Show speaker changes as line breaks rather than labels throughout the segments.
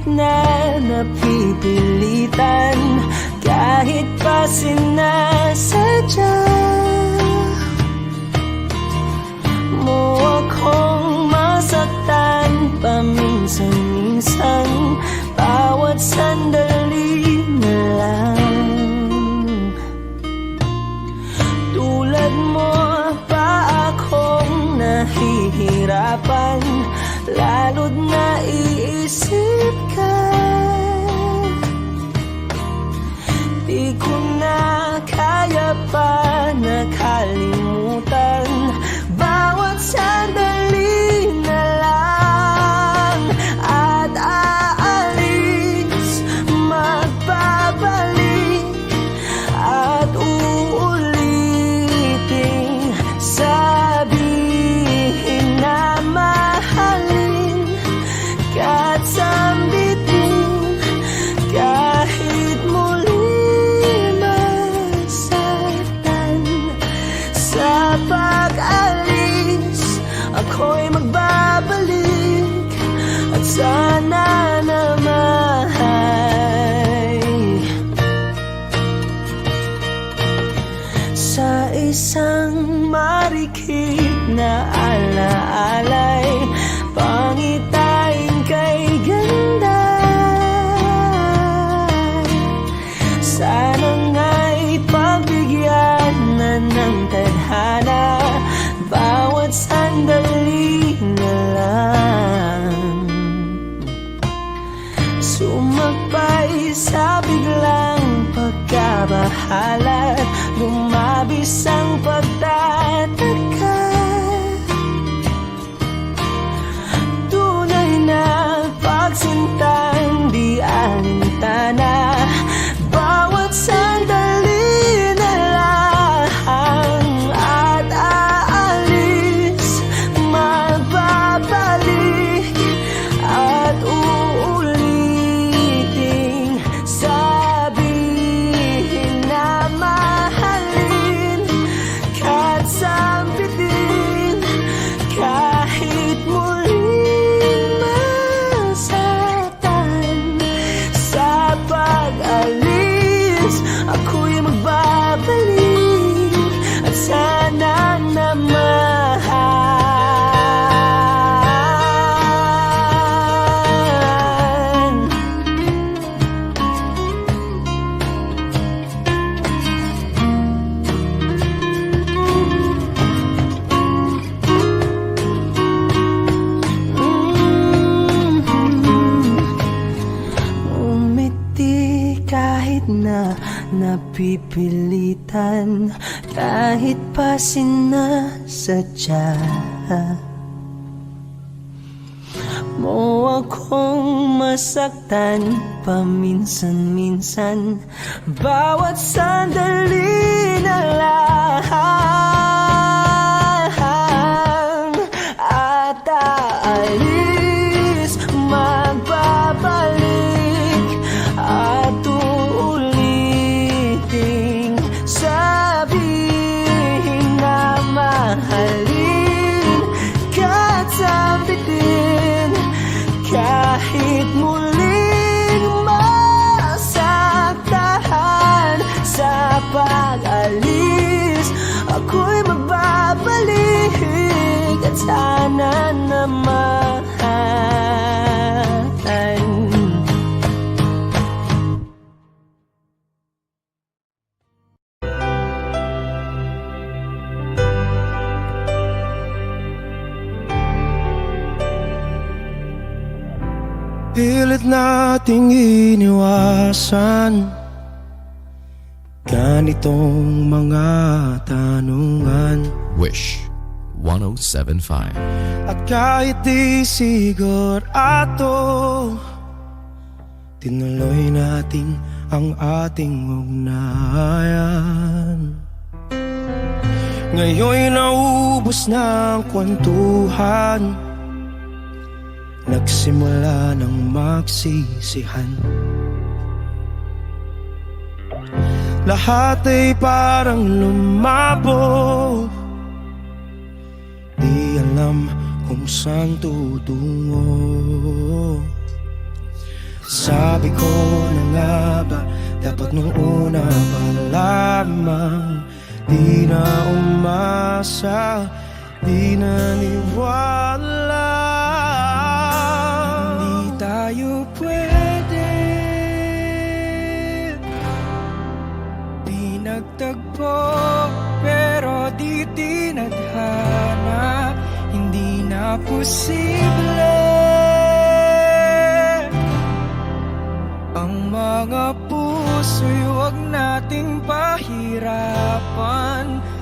kahit na napipilitan, kahit pa sinasadya mo akong masaktan paminsan-minsan, bawat sandali na lang. Tulad mo pa akong nahihirapan, lalo't naiisip ka. Di ko na kaya pa nakalimutan, bawat sandali na lang. At aalis, magbabalik, at uulitin, sabihin na mahalin ka at sambitin, kahit muli masaktan. Sa pag-alis, ako'y magbabalik, at sana naman sa isang marikit na alaalay, pangitain kay ganda. Sana nga'y pagbigyan na ng tadhana, bawat sandali na lang. Sumakbay sa biglang pagkabahala, lumabis ang pagtataka. Tunay na pagsintang di alintana, bawat sandali na lang. At aalis, magbabalik, at uulitin, sabihin na mahalin ka at sambitin, kahit muling masaktan. Sa pag-alis, ako'y magbabalik, at sana naman umiti kahit na napipilitan, kahit pa sinasadya mo akong masaktan paminsan-minsan, bawat sandali na lang. At aalis, magbabalik, at uulitin, sabihin na mahalin ka at sambitin, kahit muling masaktan. Sa pag-alis, ako'y magbabalik, at sana naman
pilit nating iniwasan ganitong mga tanungan.
Wish 107.5.
At kahit di sigurado, tinuloy natin ang ating ugnayan. Ngayon'y naubos na ang kwentuhan, nagsimula ng magsisihan. Lahat ay parang lumabo, di alam kung saan tutungo. Sabi ko na nga ba, dapat nung una pa lamang di na umasa, di naniwala. Hindi tayo pwede, di nagtagpo, pero di tinadhana. Hindi na posible ang mga puso'y huwag nating pahirapan.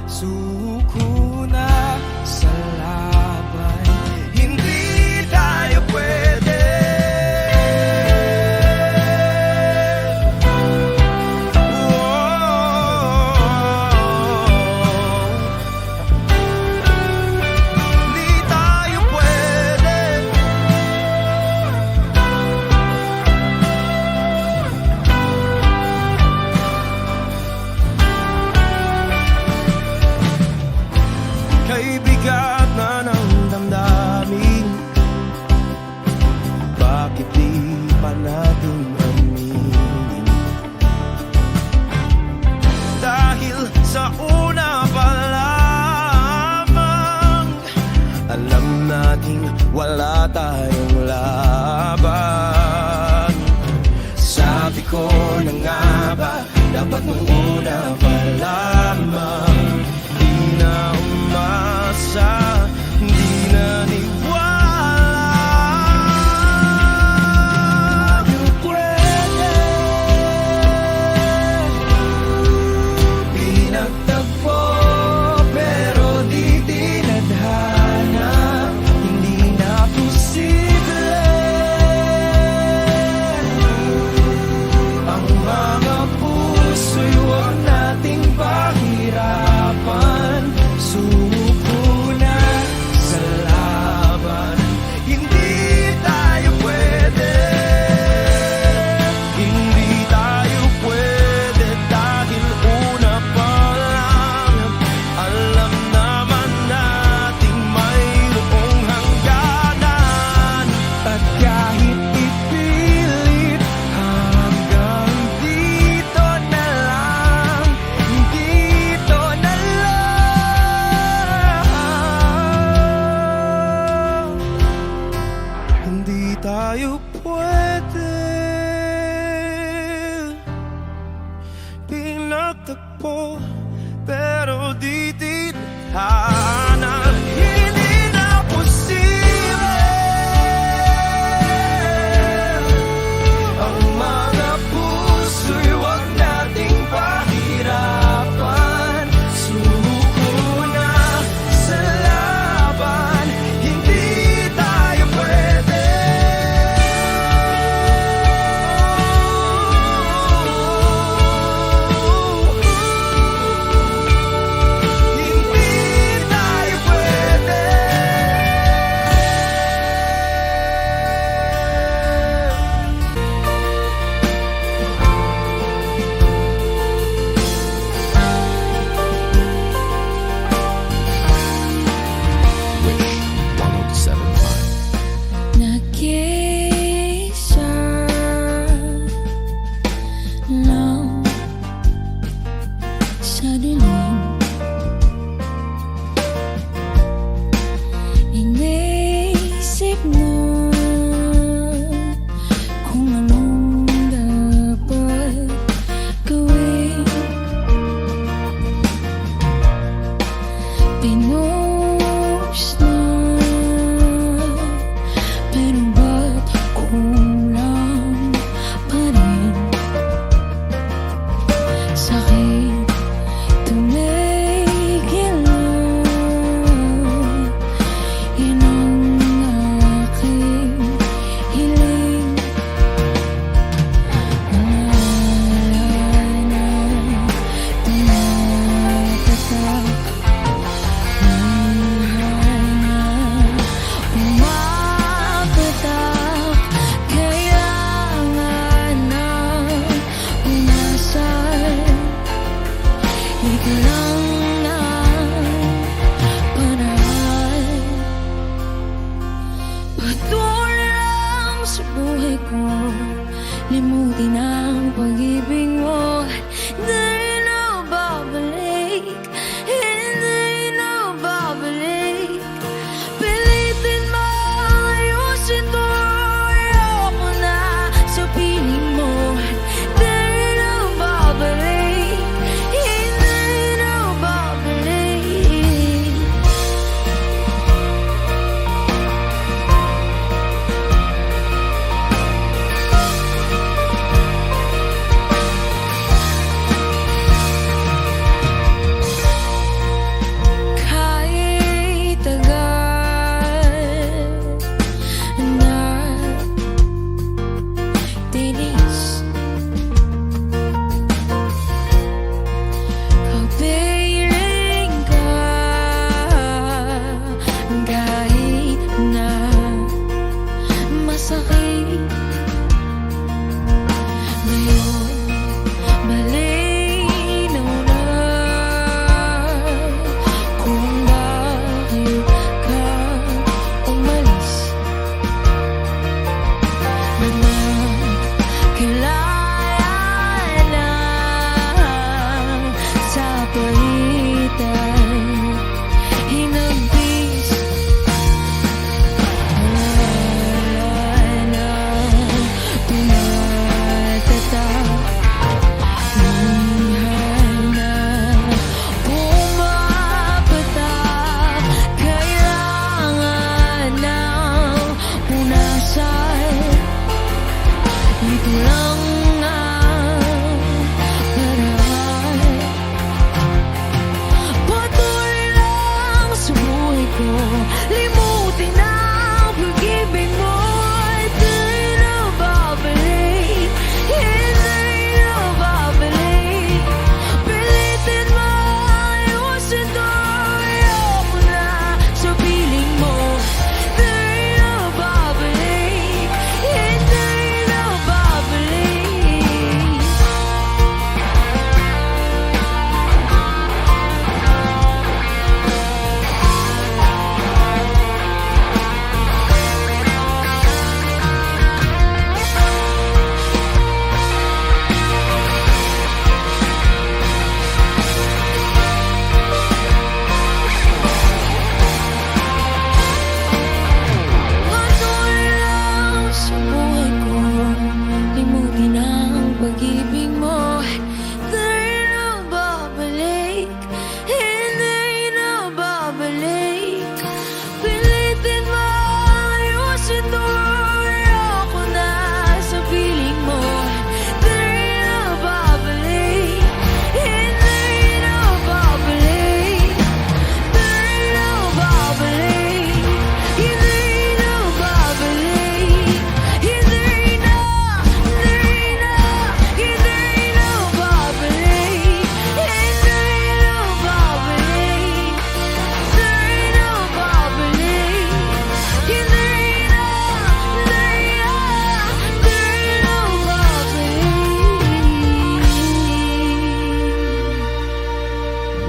Suko na sa laban, hindi tayo pwede. Hindi tayo pwede. Kay bigat na ng damdamin, bakit di pa natin aminin? Dahil sa una pa lamang, alam nating wala tayong laban. Sabi ko na nga ba, dapat nung una pa lamang di na umasa, di naniwala. Tayo pwede, pinagtagpo, pero di tinadhana. Hindi na posible ang mga puso'y huwag nating pahirapan. Sumuko na sa laban, hindi tayo pwede. Hindi tayo pwede dahil una pa lang alam naman nating mayroong hangganan. At kahit ipilit hanggang dito na lang, dito na lang, hindi tayo pwede. Pinagtagpo, pero di tinadhana. Hindi na posible ang mga puso'y huwag nating pahirapan. Suko na sa laban, hindi tayo pwede. Hindi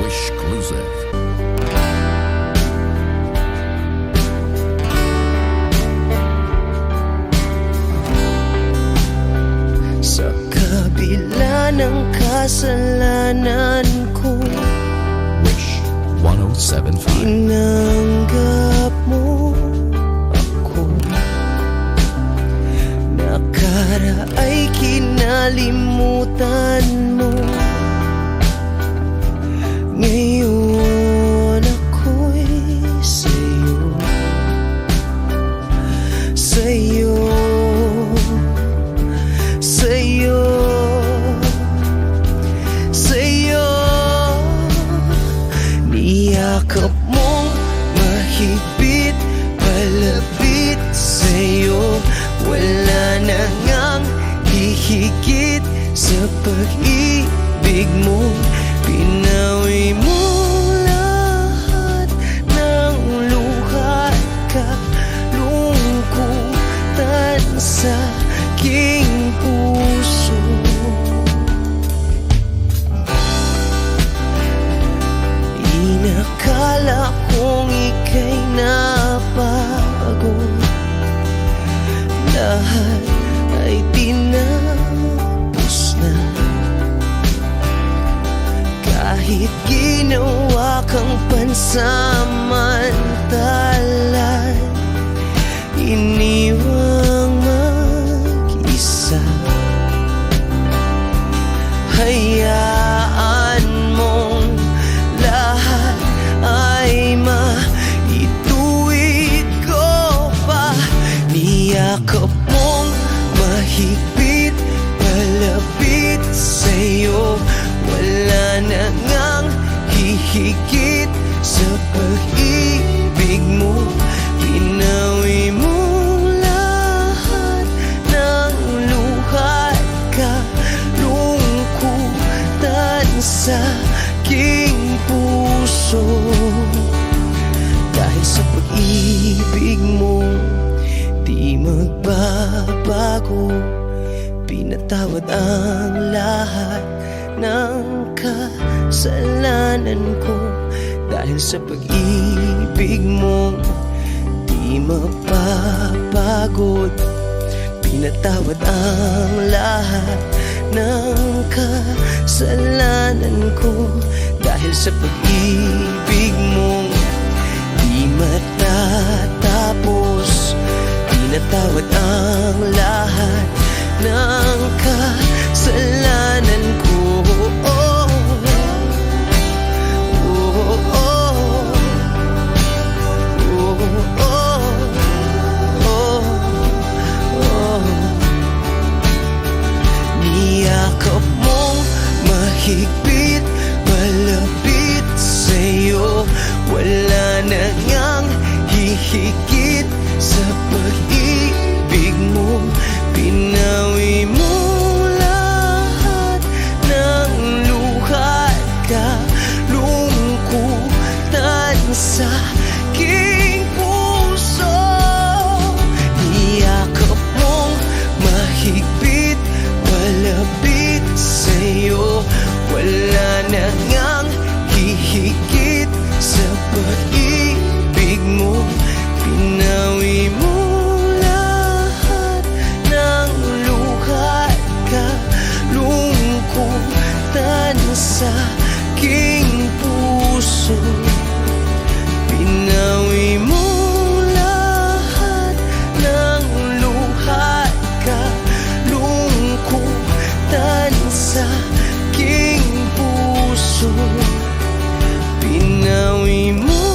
Wishclusive.
Sa kabila ng kasalanan ko,
Wish 1075.
tinanggap mo ako. Nakaraay kinalimutan mo. Ngayon ako'y sa'yo, sa'yo, sa'yo, sa'yo. Niyakap mong mahigpit, palapit sa'yo. Wala na ngang hihigit sa pag-ibig mo. Pinawi mo lahat ng luha at kalungkutan sa aking puso. Inakala kong ika'y nabago, lahat ay tinapos na. Kahit ginawa kang pansamantalan, iniwang mag-isa. Hayaan mong lahat ay maituwid ko pa. Niyakap mong mahigpit, palapit sa'yo. Wala na ngang hihigit sa pag-ibig mo. Pinawi mo lahat ng luha at kalungkutan sa aking puso. Dahil sa pag-ibig mo, di magbabago. Pinatawad ang lahat ng kasalanan ko. Dahil sa pag-ibig mo, di mapapagod. Pinatawad ang lahat ng kasalanan ko. Dahil sa pag-ibig mo, di matatapos. Pinatawad ang lahat ng kasalanan ko. Oh, oh, oh, oh, oh, oh, oh. Niyakap mong mahigpit, malapit sa'yo. Wala na ngang hihigit sa pag-ibig mo. Pinawi mo lahat ng luha at kalungkutan sa aking puso. Niyakap mong mahigpit, palapit sa'yo. Wala na ngang hihigit sa pag-ibig mo. Pinawi mo lahat ng luha at kalungkutan sa aking puso. Pinawi mo lahat ng luha at kalungkutan sa aking puso. Pinawi mo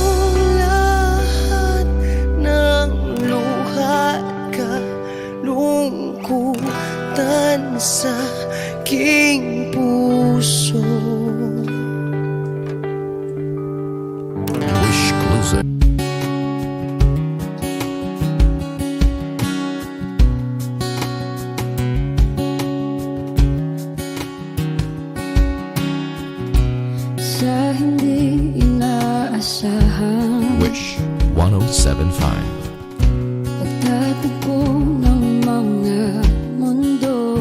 lahat ng luha at kalungkutan sa aking puso.
Wishclusive.
Sa hindi inaasahan,
Wish 1075.
pagtatagpo ng mga mundo,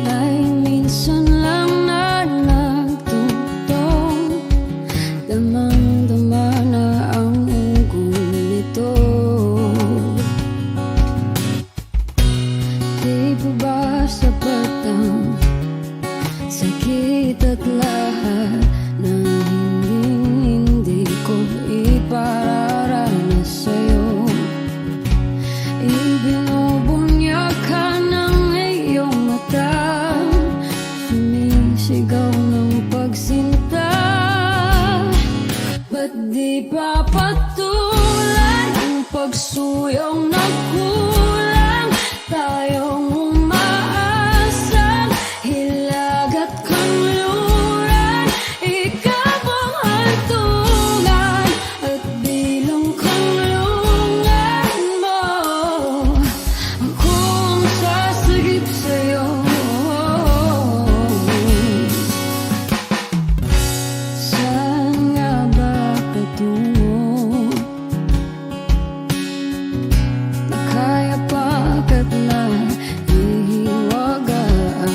may minsan lang na na hindi ko ipararanas sa'yo. Ibinubunyag ka ng iyong mata, sumisigaw ng pagsinta. Ba't di pa patulan ang pagsuyong nagkulang? Tayong umaasang hilag at kanluran, ikaw ang hantungan at bilang kanlungan mo. Ako ang sasagip sa'yo. Saan nga ba patungo? Kaya pagkat na ihiwagaan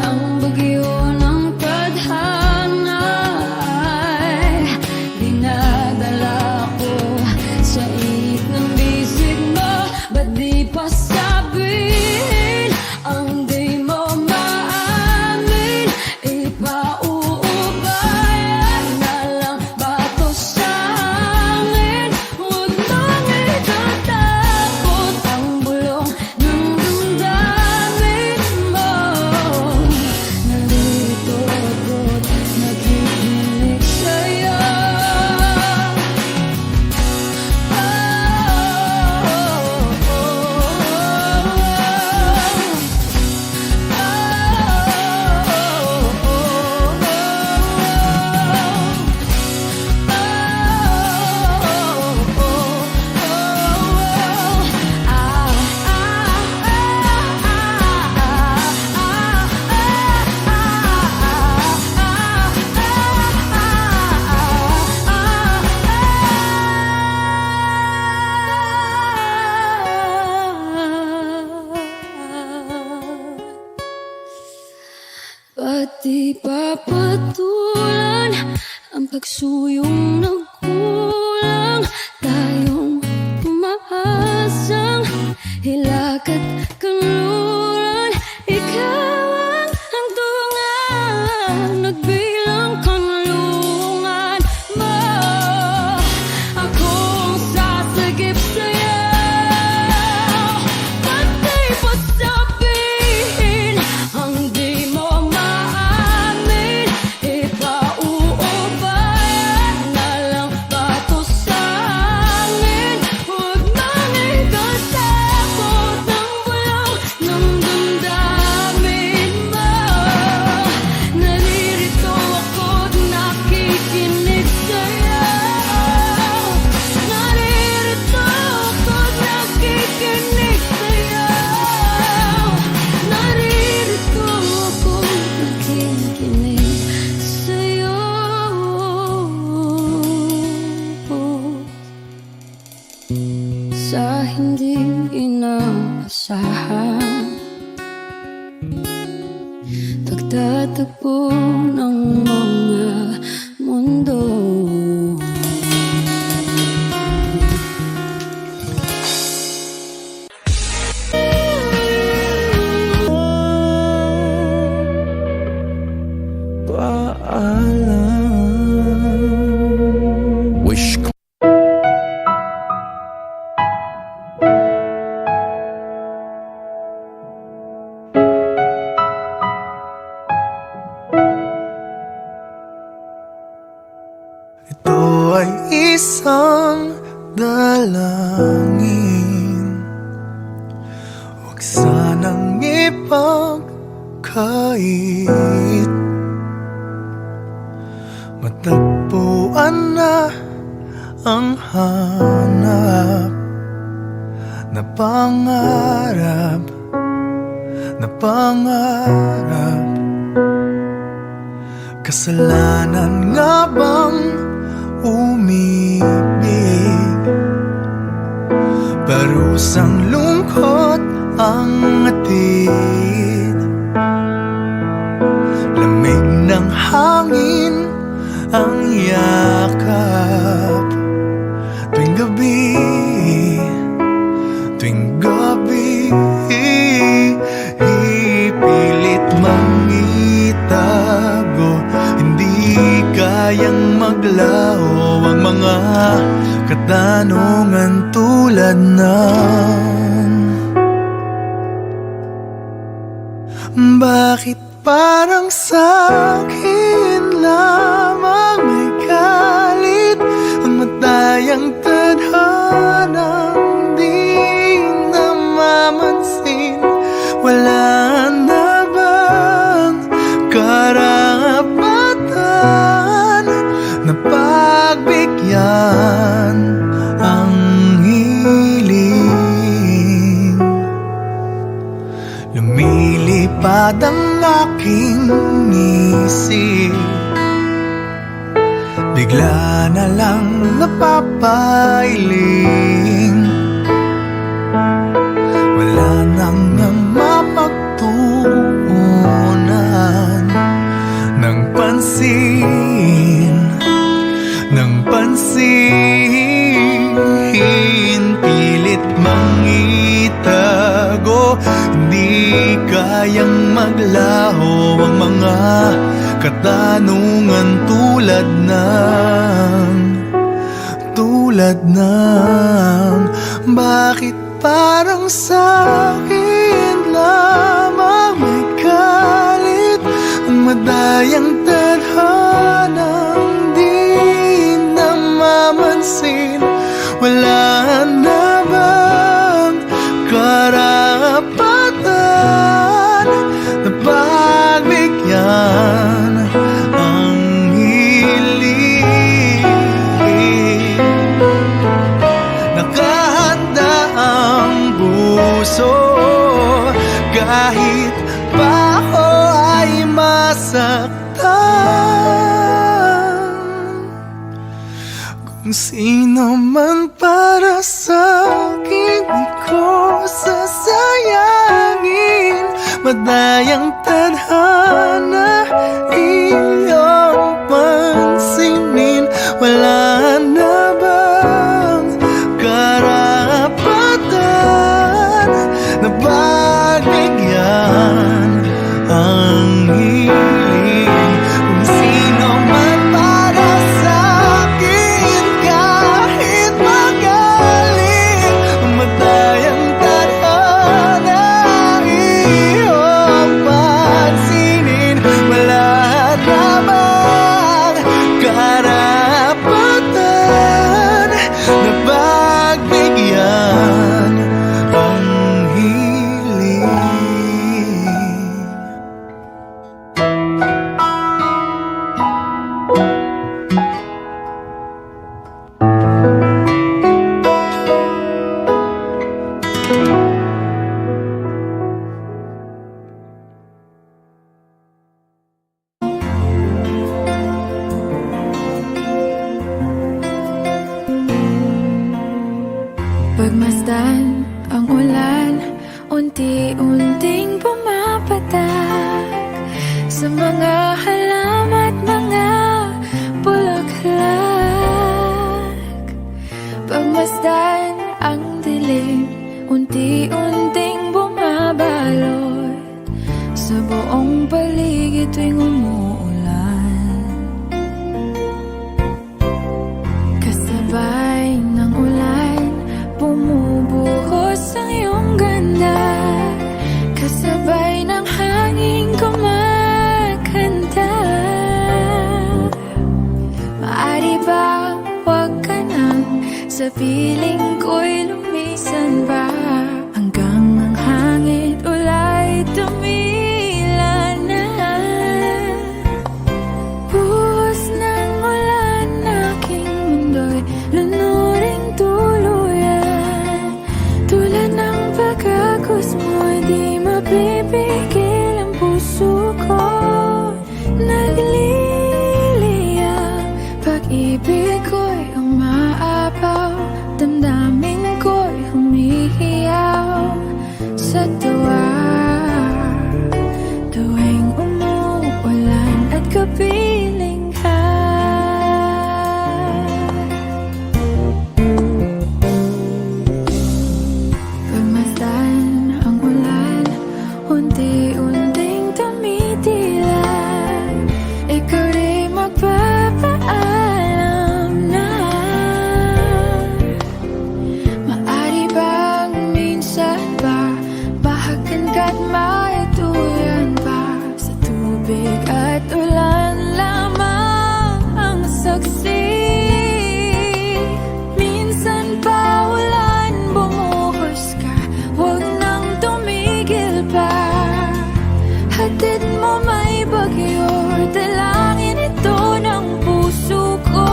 ang bagyo ng tadhana ay dinadala ko sa init ng bisig mo. Ba't di pa sabihin ang di mo maamin? Ipauubayan na lang ba to sa hangin? Huwag mong itatakot ang bulong ng damdamin mo. Narito ako't nakikinig sa'yo. Ba't di pa patulan ang pagsuyong nagkulang? Tayong umaasang hilag at kanluran, ikaw ang hantungan at bilang kanlungan mo. Ako ang sasagip sa'yo. Ba't di pa sabihin ang di mo maamin? Ipauubayan na lang ba to sa hangin? Huwag mong itatakot ang bulong ng damdamin mo. Naririto ako't nakikinig sa'yo. Naririto ako't nakikinig sa'yo. Naririto ako't nakikinig sa'yo. Sa hindi inaasahan, pagtatagpo ng mga mundo.
Wish
Ito ay isang dalangin, huwag sanang ipagkait. Matagpuan na ang hanap na pangarap, na pangarap. Kasalanan nga bang umibig? Parusang lungkot ang atid, lamig ng hangin ang yakap. Tuwing gabi, tuwing gabi, ipilit mangita kayang maglaho ang mga katanungan tulad ng bakit parang sa'kin lamang may galit ang matayang tadhanang di namamansin? Wala na bang karapatan na pagbigyan ang hiling? Lumilipad ang aking isip, bigla na lang napapailing. Wala nang mapagtuunan ng pansin, ng pansin. Pilit mang itago, di kayang maglaho ang mga katanungan tulad ng bakit parang sa'kin lamang may galit ang madayang tadhanang di namamansin? Wala na bang karapatan na pagbigyan ang hiling? Nakahanda ang puso kahit pa ako ay masaktan. Kung sino man para sa'kin, di ko sasayangin. Madayang tadhana, iyong pansinin. Wala na bang karapatan na pagbigyan ang hiling? Kung sino man para sa'kin, kahit magaling, madayang tadhana, iyong pansinin. Wala na bang karapatan na pagbigyan ang hiling?
Pagmasdan ang ulan, unti-unting pumapatak sa mga halaman at mga bulaklak. Pagmasdan ang dilim, unti-unting bumabalot sa buong paligid tuwing umuulan. Kasabay ng ulan, bumubuhos ang iyong ganda. Kasabay ng hangin kumakanta. Maari ba wag ka nang sa piling ko'y lumisan pa, hanggang ang hangin ulay tumila na. Buhos ng ulan, aking mundo'y lunuring tuluyan. Tulad ng pagkagos mo, di mapipigil ang puso ko. Nagliliyab, pag-ibig ko'y umaapaw, damdamin ko'y humihiyaw. tubig at ulan lamang ang saksi. Minsan pa ulan, bumuhos ka, huwag nang tumigil pa. Hatid mo may bagyo, dalangin ito ng puso ko.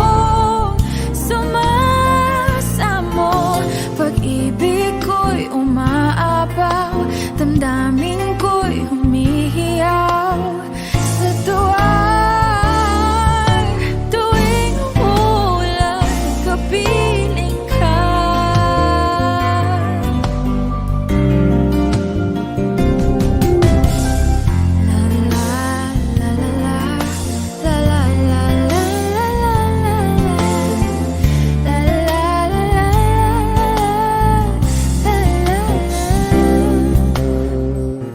Sumasamo, pag-ibig ko'y umaapaw, damdamin ko'y humihiyaw sa tuwa'y tuwing umulan, kapiling ka. La la la la la, la la la la la la la, la la la la la.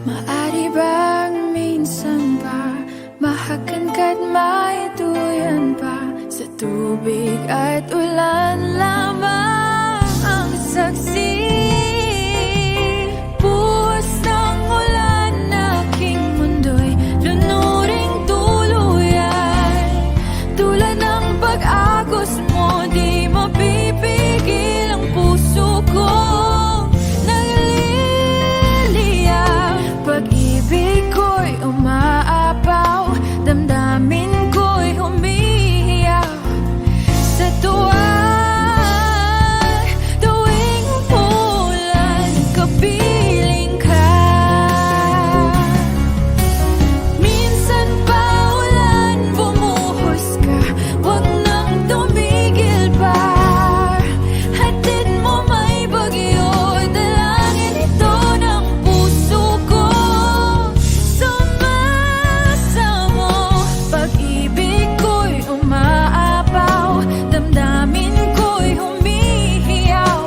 Maari bang minsan pa mahakan ka't maituyan pa, sa tubig at ulan lamang ang saksi. Buhos ng ulan, aking mundo'y lunuring tuluyan. Tulad ng pag-agos mo, di mapipigil ang puso ko. Nagliliyab, pag-ibig ko'y umaapaw, damdamin ko'y humihiyaw sa tuwa'y tuwing umulan, kapiling ka. Minsan pa ulan, bumuhos ka, huwag nang tumigil pa. Hatid mo may bagyo, dalangin ito ng puso ko. Sumasamo, pag-ibig ko'y umaapaw, damdamin ko'y humihiyaw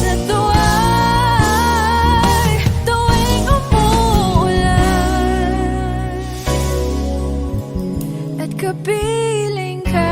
sa tuwa'y tuwing umulan at kapiling ka.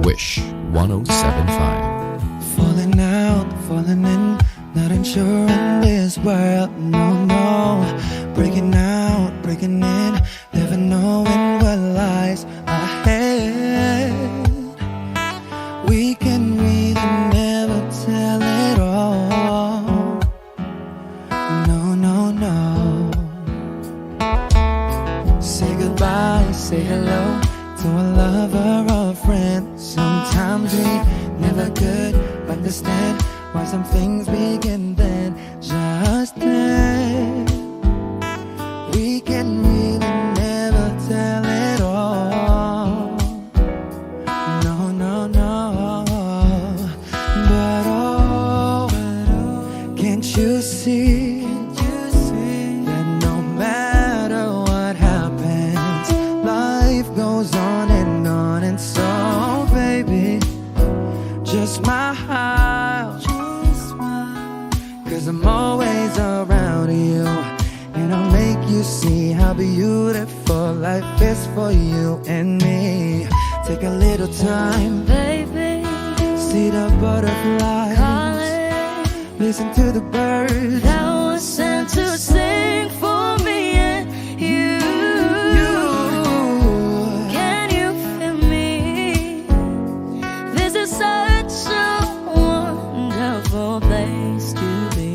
Wish 1075.
Falling out, falling in, not unsure in this world, no, no. Breaking out, breaking in, never knowing what lies ahead. We can really never tell it all. No, no, no. Say goodbye, say hello to a lover or a friend. Sometimes we never could understand why some things begin then, just then. We can really never tell it all. No, no, no. But oh, can't you see that no matter what happens, life goes on and on, and so baby, just smile, 'cause I'm always around you, and I'll make you see how beautiful life is for you and me. Take a little time,
Baby,
see the butterflies,
calling,
listen to the birds.
that was sent to sing for me and you. Can you feel me? This is such a wonderful place to be.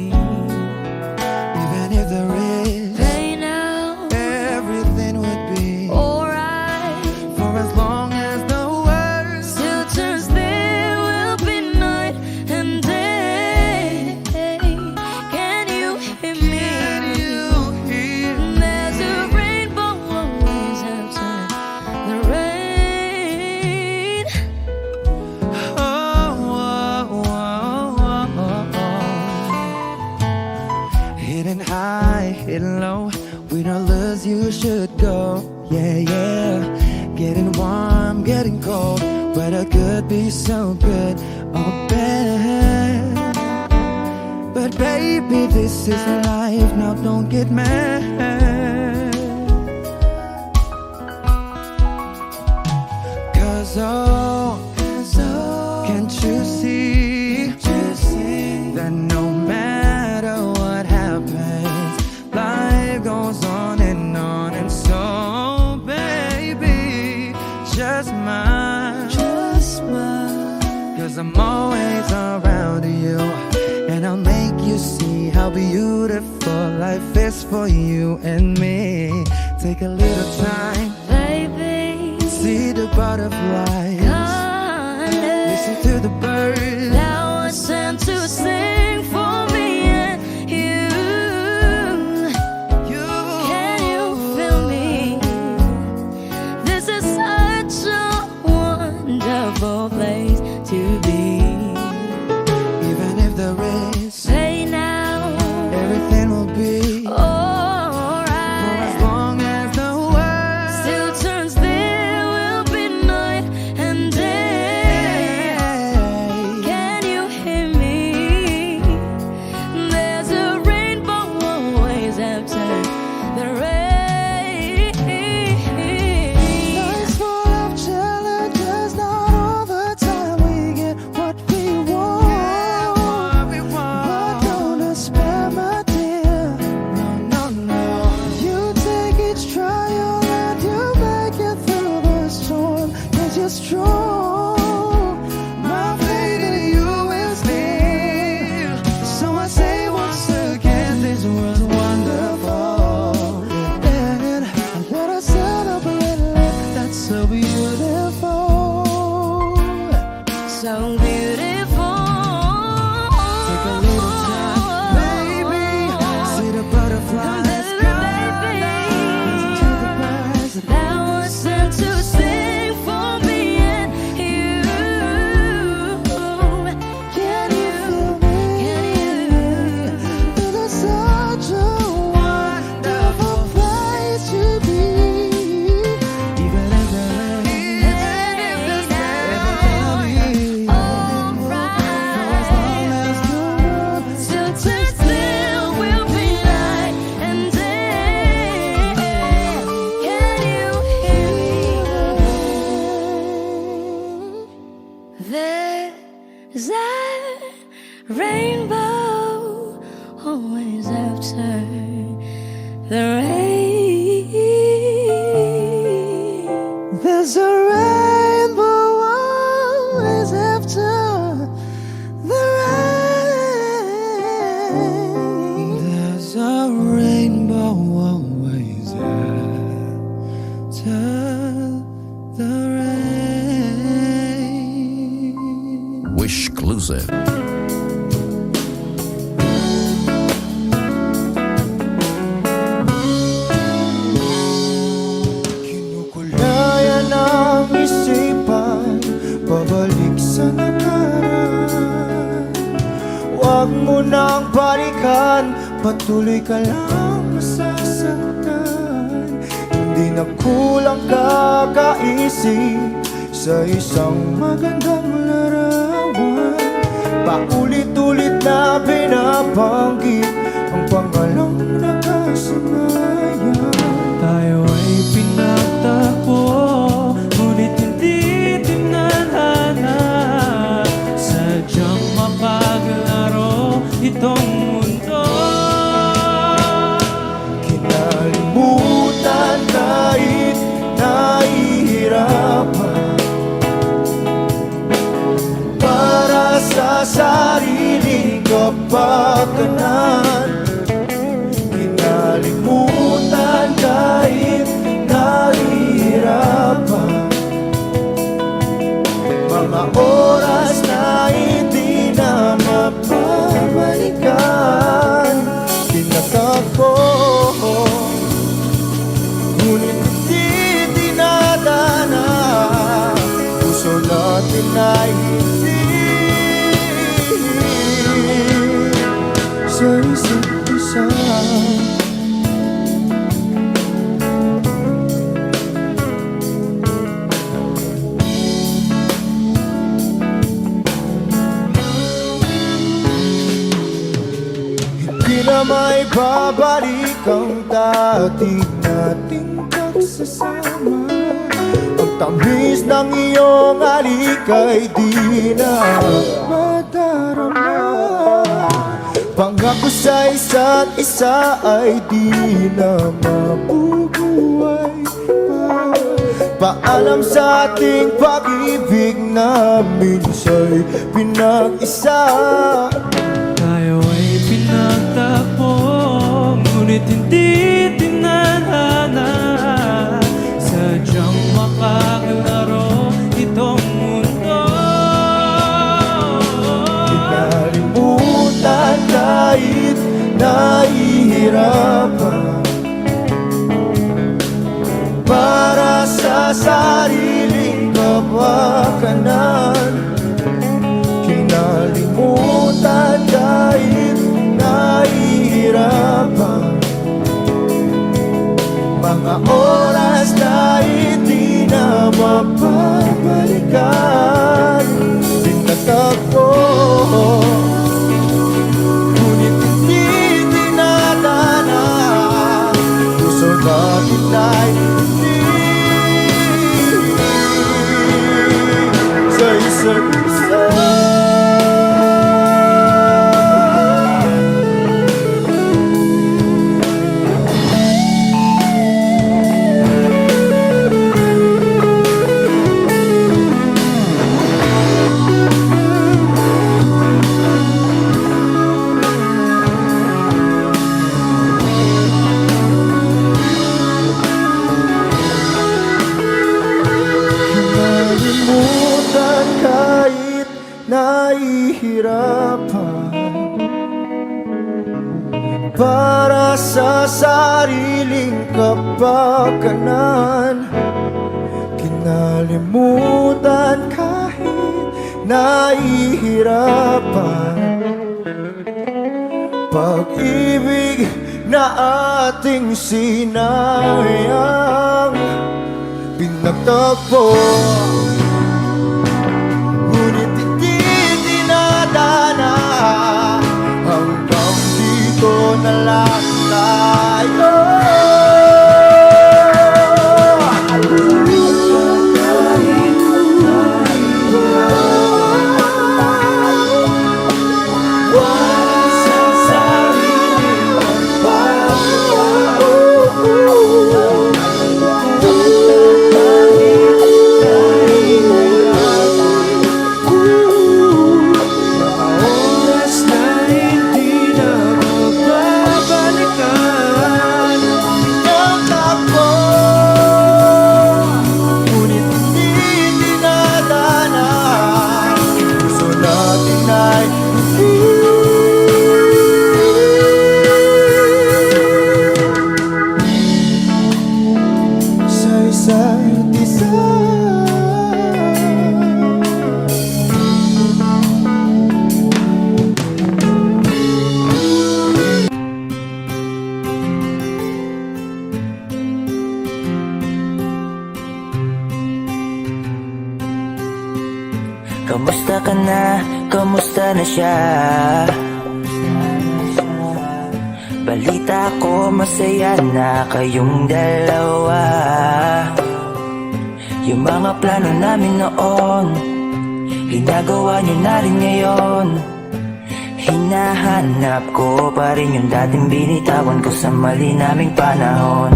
Even if there is
Right now,
everything would be
alright.
for as long as the world
Still turns, there will be night and day. Can you hear me?
you hear.
There's a rainbow always after the rain.
Oh, oh, oh, oh, oh. Hidden high, hidden low, we don't lose, you should go. Yeah, yeah. Getting warm, getting cold, weather could be so good or bad. But But baby, this is life, now don't get mad. Cause can't you see that no matter what happens, life goes on. And so baby, just smile, cause I'm always around you, and I'll make you see how beautiful life is for you and me. Take a little time,
baby.
see the butterflies, listen to the birds.
Now I sent to sing for me and you. Can you feel me? This is such a wonderful place to be.
Even if there is
Say now,
everything will be
alright.
for as long as the world
Still turns, there will be night and day. Can you hear me? There's a rainbow always after the rain.
Life's full of challenges, not all the time we get what we want. But don't despair, my dear. No. You take each trial and you make it through the storm. 'Cause you're strong. My faith in you is near. So I say once again, this was wonderful. And I wanna celebrate life that's so beautiful.
So beautiful.
Take a little time, baby. See the butterflies.
Baby,
Listen to the birds.
now I sent to sing for me and you.
Can you feel me? It is such a wonderful place to be. Even if there is everything will be for as long as the world
Still turns, there will be night and day. Can you hear me? There's a rainbow always after the rain.
There's a rainbow always after the rain. There's a rainbow always after the rain.
Wish exclusive.
Kinukulaya ng isipan, pabalik sa nakaraan. Huwag mo nang balikan, patuloy ka lang masasaktan. Hindi na kulang kakaisip sa isang magandang larawan. Paulit-ulit na binabanggit ang pangalang nakasanayan. Tayo ay pinagtagpo, ngunit hindi tinadhana. Sadyang mapaglaro itong mundo. Kinalimutan kahit nahihirapan, para sa sariling kapakanan. Kinalimutan kahit nahihirapan, mga oras na hindi na mapabalikan. Tinatagpo, ngunit hindi dinadana. Puso natin ay hindi sa isa't isa. may babalik ang dati nating pagsasama. Ang tamis ng iyong halik ay di na madarama. Pangako sa isa't isa ay di na mabubuhay pa. Paalam sa ating pag-ibig na minsa'y pinag-isa.
Tayo ay pinagtagpo, ngunit hindi tinadhana. Sadyang makakalaro itong mundo.
Kinalimutan kahit nahihirapan, para sa sariling kapakanan. Kinalimutan kahit nahihirapan, mga oras na hindi na mapabalikan. Pinagtagpo, ngunit hindi tinadhana. Puso natin ay hindi sa isa't isa. Kinalimutan kahit nahihirapan, para sa sariling kapakanan. Kinalimutan kahit nahihirapan, pag-ibig na ating sinayang. Pinagtagpo, ngunit hindi dinadana. Hanggang dito na lang tayo.
Kamusta ka na? Kamusta na siya? Balita ko masaya na kayong dalawa. Yung mga plano namin noon, ginagawa nyo na rin ngayon. Hinahanap ko pa rin yung dating binitawan ko sa mali naming panahon.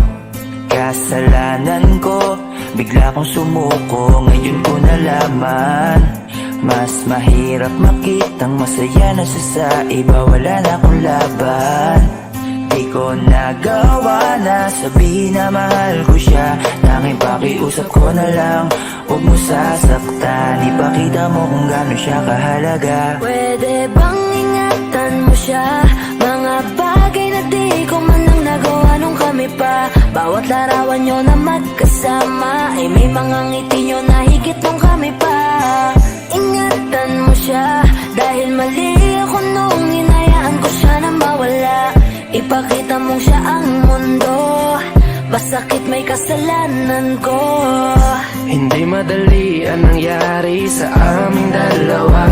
Kasalanan ko, bigla kong sumuko, ngayon ko nalaman. Mas mahirap makitang masaya na siya sa iba, wala na akong laban. Di ko nagawa na sabihin na mahal ko siya. Tanging pakiusap ko na lang, huwag mo sasaktan. Ipakita mo kung gaano siya kahalaga.
Pwede bang ingatan mo siya? Mga bagay na di ko man lang nagawa nung kami pa. Bawat larawan nyo na magkasama ay may mga ngiti nyo na higit nung kami pa. Ingatan mo siya, dahil mali ako nung hinayaan ko siya na mawala. Ipakita mong siya ang mundo, masakit may kasalanan ko.
Hindi madali ang nangyari sa aming dalawa.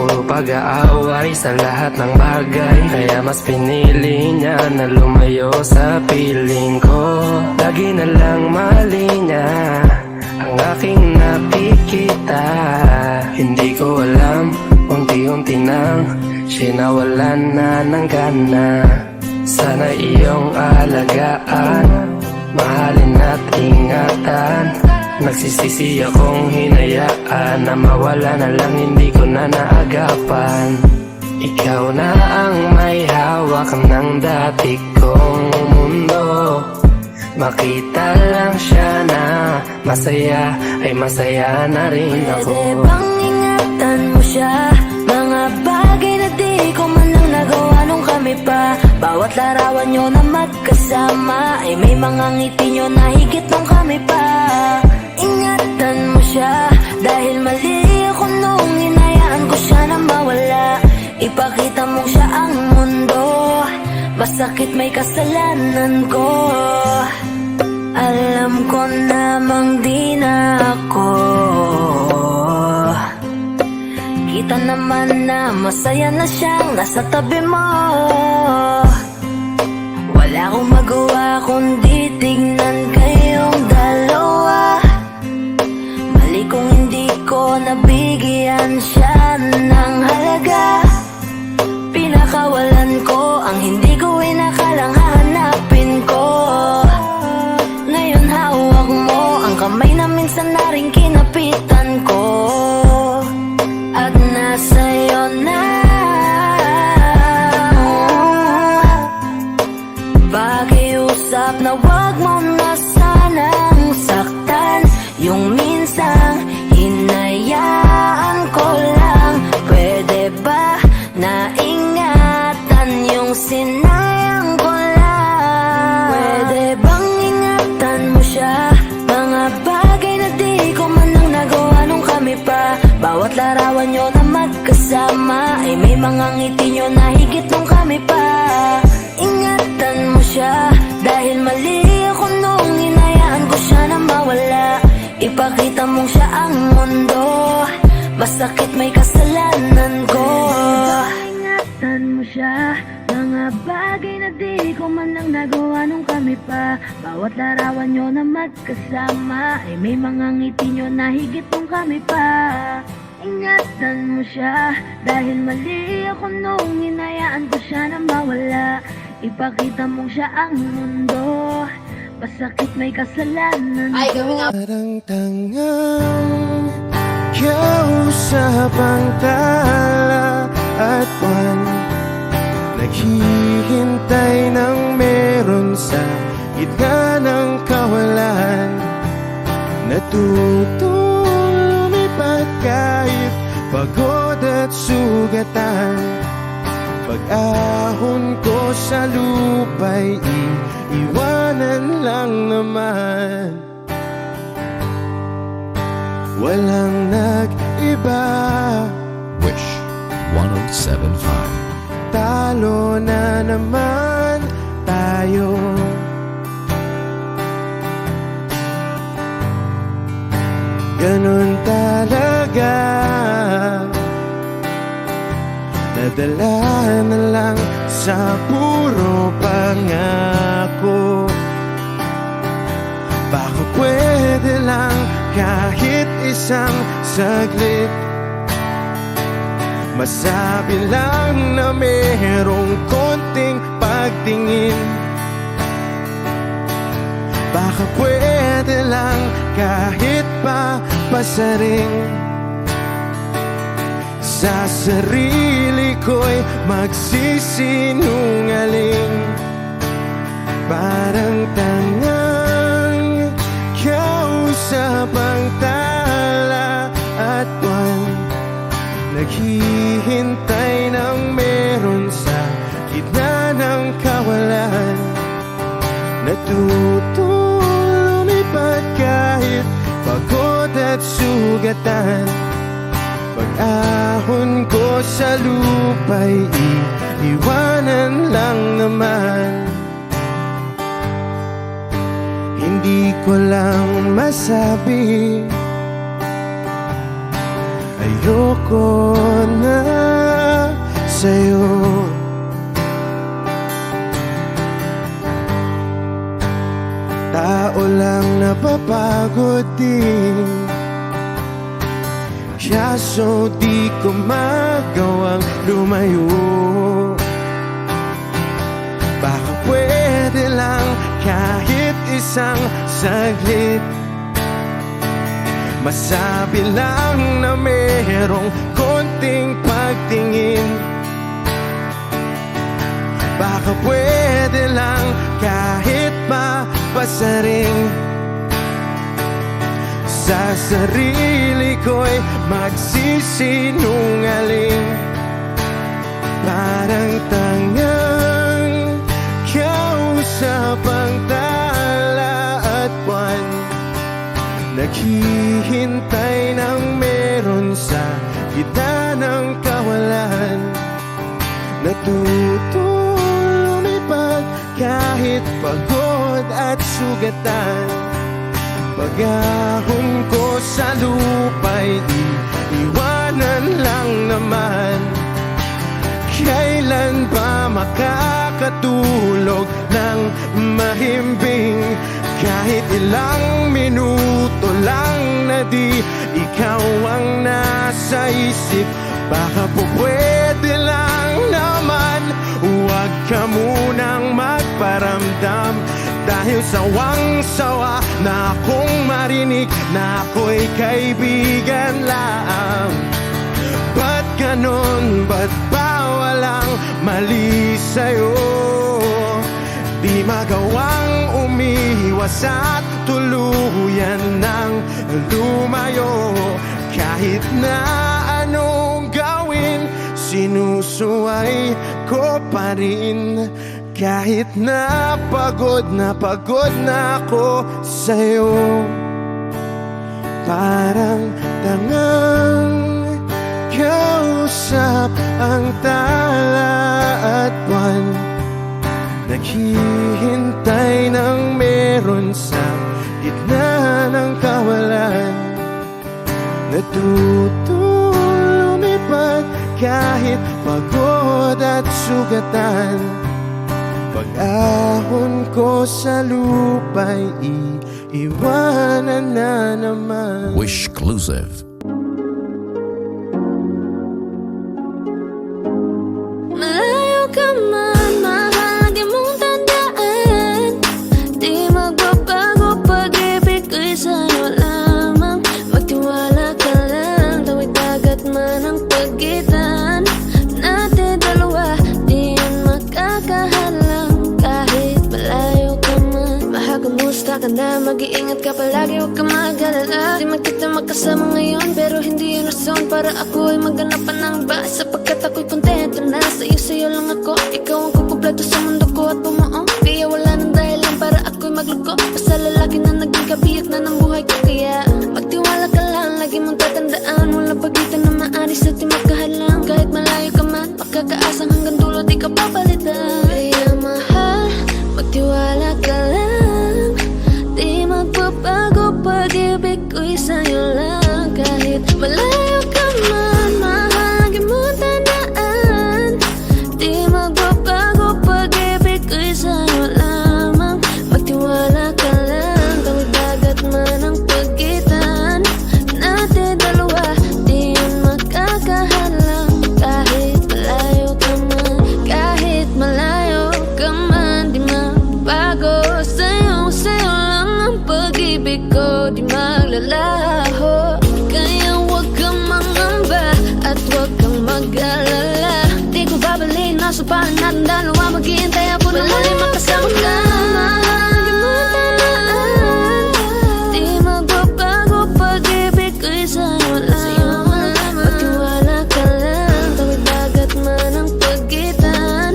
puro pag-aaway sa lahat ng bagay. Kaya mas pinili niya na lumayo sa piling ko. Lagi na lang mali niya ang aking nakikita. Hindi ko alam, unti-unti nang sinawalan na ng gana. Sana iyong alagaan, mahalin at ingatan. Nagsisisi akong hinayaan na mawala na lang, hindi ko na naagapan. Ikaw na ang may hawak ng dati kong mundo. Makita lang siya na masaya, ay masaya na rin ako.
Pwede bang ingatan mo siya? Mga bagay na di ko man lang nagawa nung kami pa. Bawat larawan nyo na magkasama ay may mga ngiti nyo na higit nung kami pa. Ingatan mo siya dahil mali ako nung hinayaan ko siya na mawala. Ipakita mo siya ang mundo, masakit may kasalanan ko. Alam ko namang di na ako. Kita naman na masaya na siyang nasa tabi mo. Wala akong magawa kundi tignan kayong dalawa. Mali kung hindi ko nabigyan siya ng halaga. Pinakawalan ko ang hindi ko inakalang hahanapin ko. Ngayon hawak mo ang kamay na minsan na rin kinapitan ko. At nasa'yo na. Pakiusap na wag mo na sanang saktan. Yung minsang hinayaan ko lang. Pwede ba na ingatan yung sinayang ko lang? Pwede bang ingatan mo siya? Mga bagay na di ko man lang nagawa nung kami pa. Bawat larawan nyo na magkasama ay may mga ngiti nyo na higit nung kami pa. Ingatan mo siya dahil mali ako nung hinayaan ko siya na mawala. Ipakita mong siya ang mundo, masakit may kasalanan ko. Ingatan mo siya, mga bagay na di ko man lang nagawa nung kami pa. Bawat larawan nyo na magkasama ay may mga ngiti nyo na higit nung kami pa. Ingatan mo siya dahil mali ako nung hinayaan ko siya na mawala. Ipakita mong siya ang mundo, masakit may kasalanan ko.
Parang tangang kausap ang tala at buwan, naghihintay ng meron sa gitna ng kawalan. Natutong lumipad kahit pagod at sugatan. Pag-ahon ko sa lupa'y iiwanan lang naman. Walang nag-iba,
Wish 107.5.
talo na naman tayo. Ganun talaga, nadala na lang sa puro pangako. Baka pwede lang kahit isang saglit, masabi lang na merong konting pagtingin. Baka pwede lang kahit pa pasaring sa sarili ko'y magsisinungaling. Parang tangang kausap ang tala at buwan, naghihintay ng meron sa gitna ng kawalan. Natutong lumipad kahit pagod at sugatan. Pag-ahon ko sa lupa'y iiwanan lang naman. Hindi ko lang masabi, ayoko na sa'yo. Tao lang napapagod din, kaso di ko magawang lumayo. Baka pwede lang kahit isang saglit, masabi lang na merong konting pagtingin. Baka pwede lang kahit mapasaring, sa sarili ko'y magsisinungaling. Parang tangang kausap ang tala at buwan, naghihintay ng meron sa gitna ng kawalan. Natuto lumipad kahit pagod at sugatan. Pag-ahon ko sa lupa'y iiwanan lang naman. Kailan ba makakatulog ng mahimbing? Kahit ilang minuto lang na di ikaw ang nasa isip. Baka po pwede lang naman, huwag ka munang magparamdam. Dahil sawang-sawa na akong marinig na ako'y kaibigan lang. Ba't ganon? Ba't ba walang mali sa'yo? Di magawang umiwas at tuluyan ng lumayo. Kahit na anong gawin, sinusuway ko pa rin. Kahit na pagod na ako sa'yo. Parang tangang kausap ang tala at buwan, naghihintay ng meron sa gitna ng kawalan. Natuto lumipad kahit pagod at sugatan. Pag-ahon ko sa lupa'y iiwanan na naman.
Wishclusive.
Malayo ka man, mahal mong tandaan. Di magbabago, pag-ibig ko'y sa'yo lamang. Magtiwala ka lang, tawid dagat man ang pagitan natin dalawa, di yan makakahalang. Kamusta ka na? Mag-iingat ka palagi, huwag ka mag-alala. Di man kita magkasama ngayon, pero hindi yun rason para ako ay maganapan ng iba. Sapagkat ako'y kontento na sa'yo lang ako. Ikaw ang kukumpleto sa mundo ko at bumuo. Kaya wala nang dahilan para ako'y magluko. Basta lalaki na naging kabiyak na ng buhay ko. Kaya magtiwala ka lang, lagi mong tatandaan. Walang pagitan na maaris at di magkahalang. Kahit malayo ka man, makakaasang hanggang dulo di ka papalitan. Kaya mahal, magtiwala ka lang. Di magbabago, pag-ibig ko'y sa'yo lang. Kahit malayo ka man, mahal mong tandaan. Di magbabago, pag-ibig ko'y sa'yo lamang. Magtiwala ka lang, tawid dagat man ang pagitan natin dalawa, di yun makakahalang. Kahit malayo ka man, kahit malayo ka man, di magbago sa'yo lang ang pag-ibig ko, di maglalaho. Kaya huwag kang mangamba at huwag kang mag-alala. Di ko babalik, nasa palan natin dalawa. Maghihintay ako na muli makasama ka. Di magbabago, pag-ibig ko'y sa'yo lamang. Magtiwala ka lang, tawid dagat man ang pagitan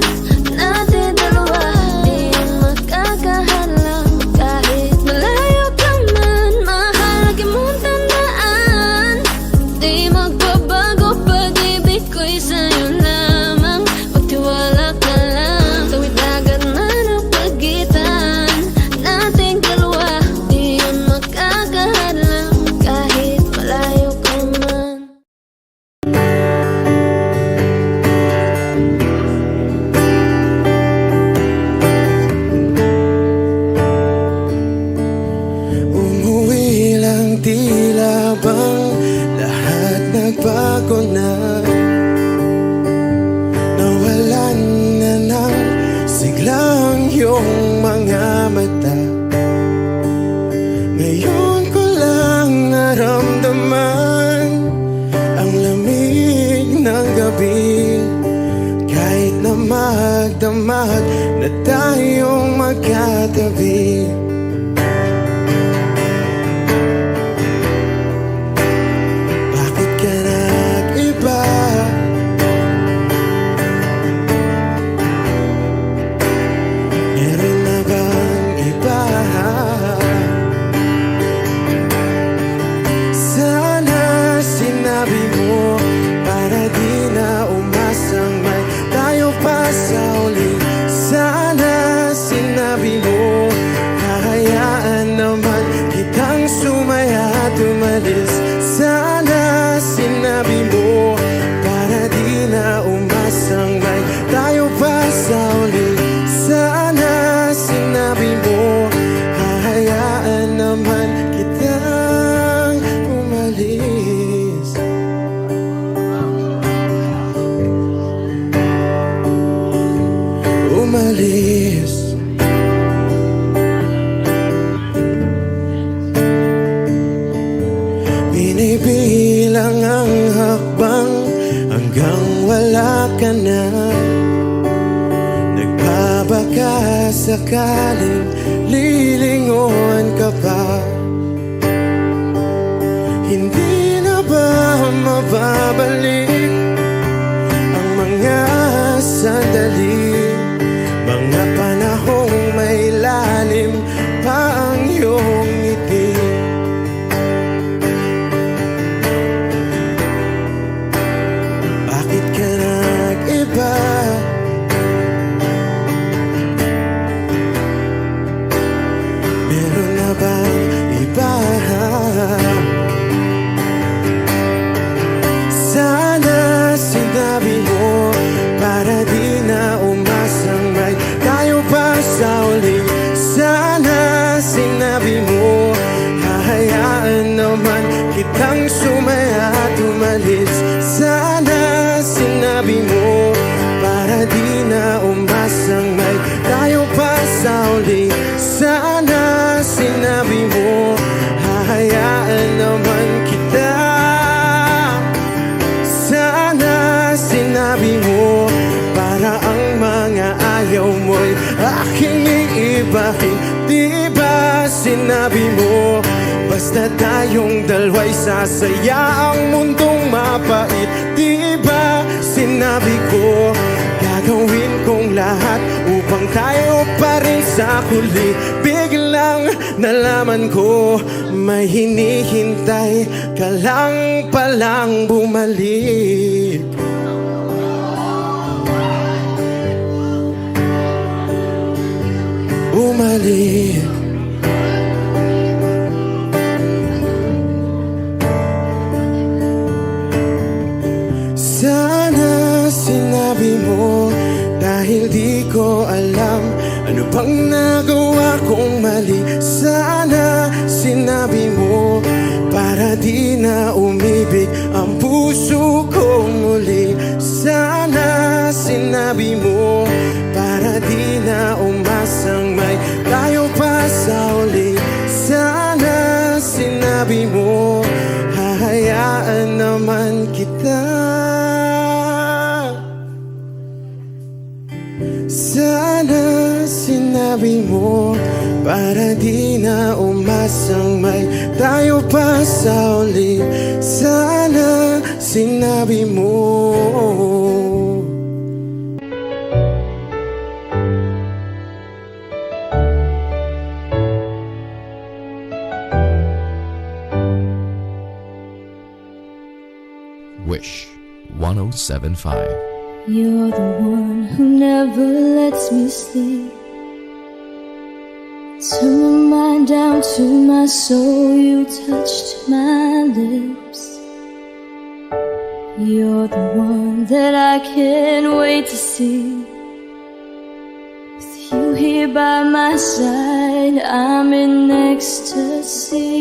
natin dalawa, di yan makakahalang. Kahit malayo ka man, mahal lagi mong tandaan. Di magbabago, pag-ibig ko'y sa'yo lamang. Magtiwala ka lang.
tila bang lahat nagbago na. Nawalan na ng siglang iyong mga mata. Ngayon ko lang naramdaman ang lamig ng gabi. Kahit na magdamag na tayong magkatabi. Bakit ka nag-iba? Meron na bang iba? Sana sinabi mo para di na umasang may tayo pa sa uli. Sana sinabi mo, hahayaan naman kitang sumaya at umalis. Sana sinabi mo, para di na umasang may tayo pa sa uli. Sana sinabi mo, hahayaan naman kitang umalis. Umalis. Binibilang ang hakbang hanggang wala ka na. Nagbabaka sakaling lilingon ka pa. Hindi na ba mababalik ang mga sandali, mga panahong may lalim pa ang iyong ngiti? Bakit ka nag-iba? Meron na bang iba? Sana sinabi mo para di na umasang may tayo pa sa uli. Sana sinabi mo, hahayaan naman kitang sumaya at umalis. Sana sinabi mo, para di na umasang may tayo pa sa uli. Sana sinabi mo, hahayaan naman kita. Sana sinabi mo, para ang mga ayaw mo'y aking iibahin. Di ba sinabi mo, basta tayong dalawa'y sasaya ang mundong mapait. Di ba sinabi ko, gagawin kong lahat upang tayo pa rin sa huli. Biglang nalaman ko, may hinihintay ka lang palang bumalik. Bumalik. Sana sinabi mo, dahil di ko alam ano bang nagawa kong mali. Sana sinabi mo, para di na umibig ang puso ko muli. Sana sinabi mo, para di na umasang may tayo pa sa uli. Sana sinabi mo, hahayaan naman kita. Sana sinabi mo, para di na umasang may tayo pa sa uli. Sana sinabi mo.
Wish 107.5.
You're the one who never lets me sleep. Turn my mind down to my soul, you touched my lips. You're the one that I can't wait to see. With you here by my side, I'm in ecstasy.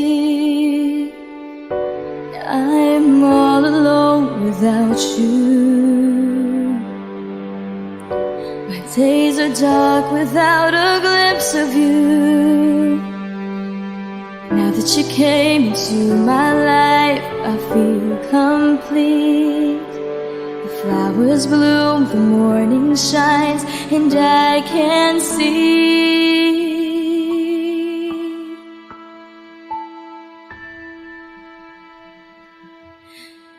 without you. My days are dark without a glimpse of you. Now that you came into my life, I feel complete. The flowers bloom, the morning shines, and I can see.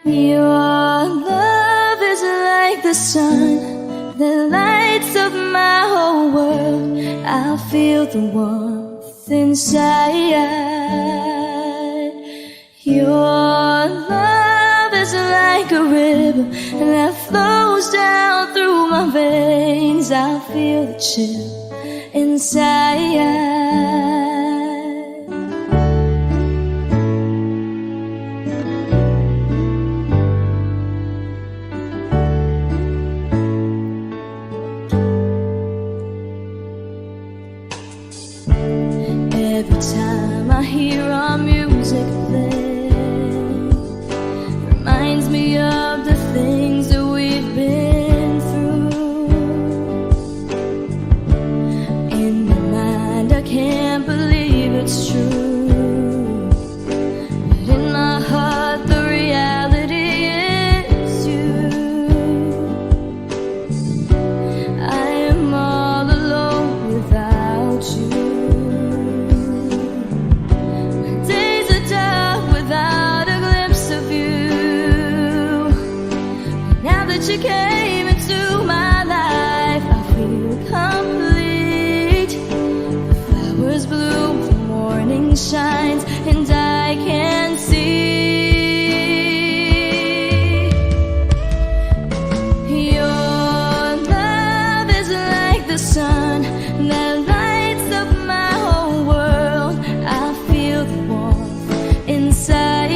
Your love is like the sun that lights up my whole world. I feel the warmth inside. Your love is like a river that flows down through my veins. I feel the chill inside. Every time I hear our music play, reminds me of the things that we've been through. In my mind I can't believe it's true, but in my heart the reality is you. I am all alone without you. You came into my life, I feel complete. The flowers bloom, the morning shines, and I can see. Your love is like the sun that lights up my whole world. I feel the warmth inside.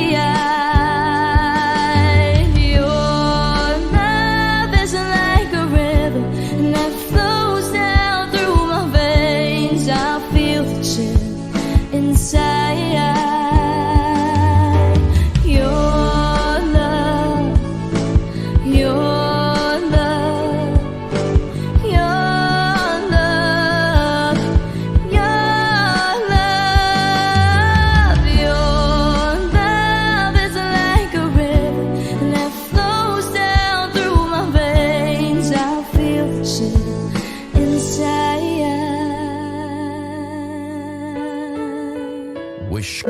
Wish.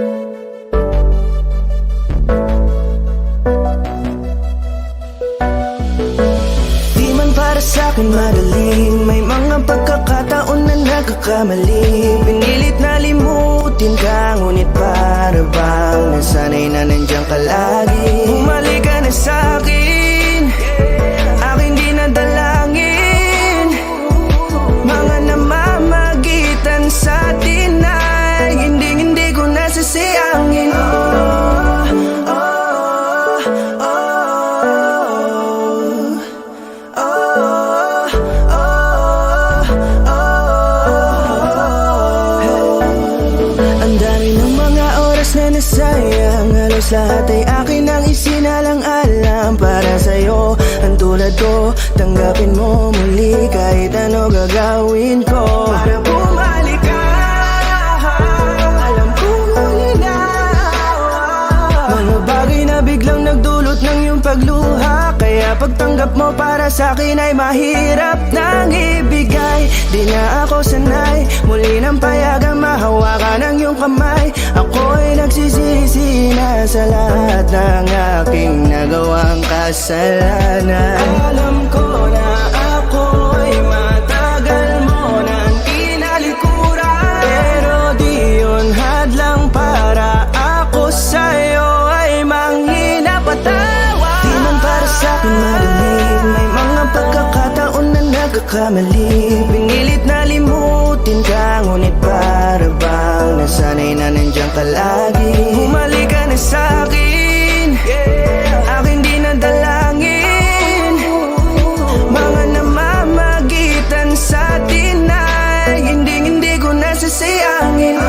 Di man para sa'kin magaling, may mga pagkakataon na nagkakamali. Pinilit na limutin ka, ngunit para bang nasanay na nandiyan ka lagi. Bumalik ka na sa'kin, aking di nadalangin. Mga namamagitan sa atin ay hindi ko nasasayangin. Ang dami ng mga oras na nasayang, halos lahat ay akin ang isinalang-alam para sa'yo. Ang tulad ko, tanggapin mo muli kahit ano gagawin ko para bumalik ka. Alam kong malinaw, mga bagay na biglang nagdulot ng iyong pagluha, kaya pagtanggap mo para sa'kin ay mahirap nang ibigay. Di na ako sanay, muli nang payagang mahawakan ang iyong kamay. Ako'y nagsisisi na sa lahat ng aking nagawang kasalanan. Alam ko na ako'y matagal mo nang kinalikuran, pero di yun hadlang para ako sa'yo ay manghina patawa. Di man para sa'kin madaling, may mga pagkakataon na nagkakamali. Pinilit na limutin ka, ngunit para bang nasanay na nandiyan ka lagi. Bumalik ka na sa'kin, aking di nadalangin. Mga namamagitan sa atin ay hindi ko nasasayangin. Oh,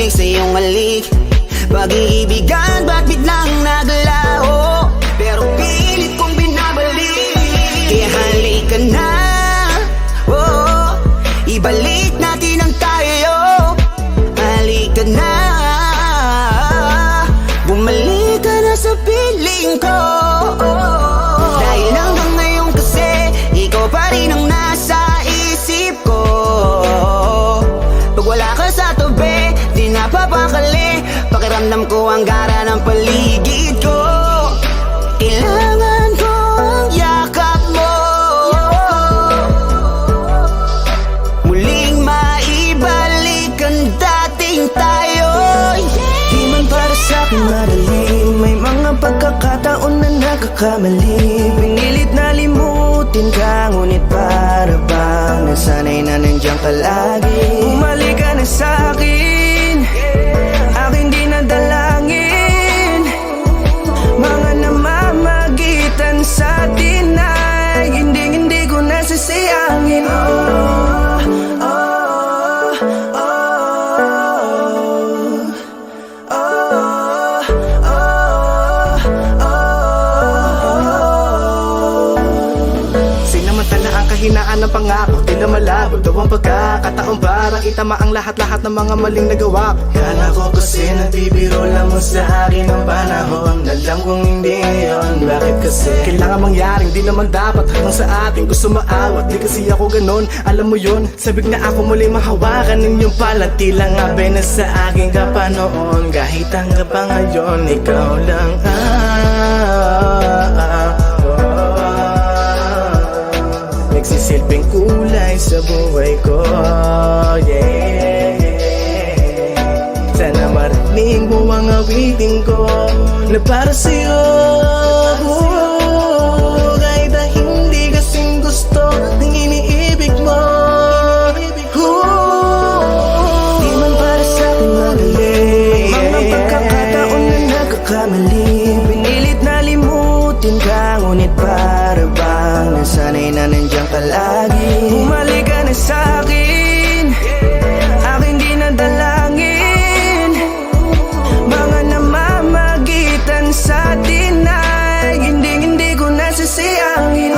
lamig sa iyong halik. Pag-iibigan ba't biglang naglaho, pero pilit kong binabalik. Kaya halika na, oh, ibalik natin ang tayo. Halika na, bumalik ka na sa piling ko. Dahil hanggang ngayon kasi ikaw pa rin ang nasa isip ko. Pag wala ka sa tabi, di napapakali. Pakiramdam ko ang gara ng paligid ko. Kailangan ko ang yakap mo, muling maibalik ang dating tayo. Di man para sa'kin madali, may mga pagkakataon na nagkakamali. Pinilit na limutin ka, ngunit para bang nasanay na nandiyan ka lagi. Bumalik ka na sa'kin, aking di na dalangin. Mga namamagitan sa atin ay hindi ko nasasayangin. Sinamantala ang kahinaan ng pangako, tila malabo daw ang pagkakataon para itama ang lahat-lahat ng mga maling nagawa ko. Kala ko kasi nagbibiro lamang sa akin ang panahon. Alam kong hindi yun, bakit kasi kailangan mangyaring di naman dapat hanggang sa atin gusto maawat. Di kasi ako ganon, alam mo yun. Sabik na ako muli mahawakan ninyong palat. Tila nga ba na sa akin ka pa noon. Kahit hanggang pa ngayon, ikaw lang nagsisilbing kulay sa buhay ko, yeah. Sana marinig mo ang awitin ko na para sa'yo, kahit na hindi kasing gusto ng iniibig mo. Di man para sa'kin madali, mga pagkakataon na nagkakamali. Pinilit na limutin ka, ngunit para bang nasanay na nandiyan ka lagi. Bumalik ka na sa'kin, aking di na dalangin. Mga namamagitan sa atin ay hindi ko nasasayangin.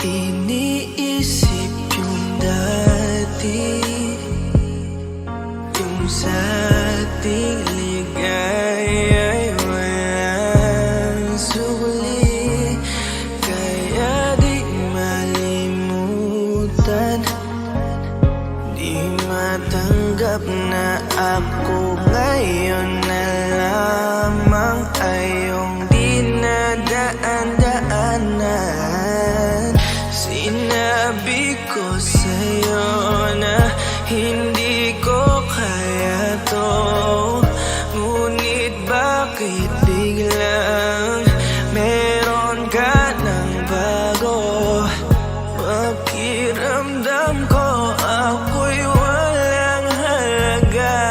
iniisip yung dati, kung sa ating ligaya'y walang suli. Kaya di malimutan, di matanggap na ako ngayon na lamang ay iyong dinadaan-daanan. Sinabi ko sa'yo na hindi ko kaya to, ngunit bakit biglang meron ka ng bago? Pakiramdam ko ako'y walang halaga.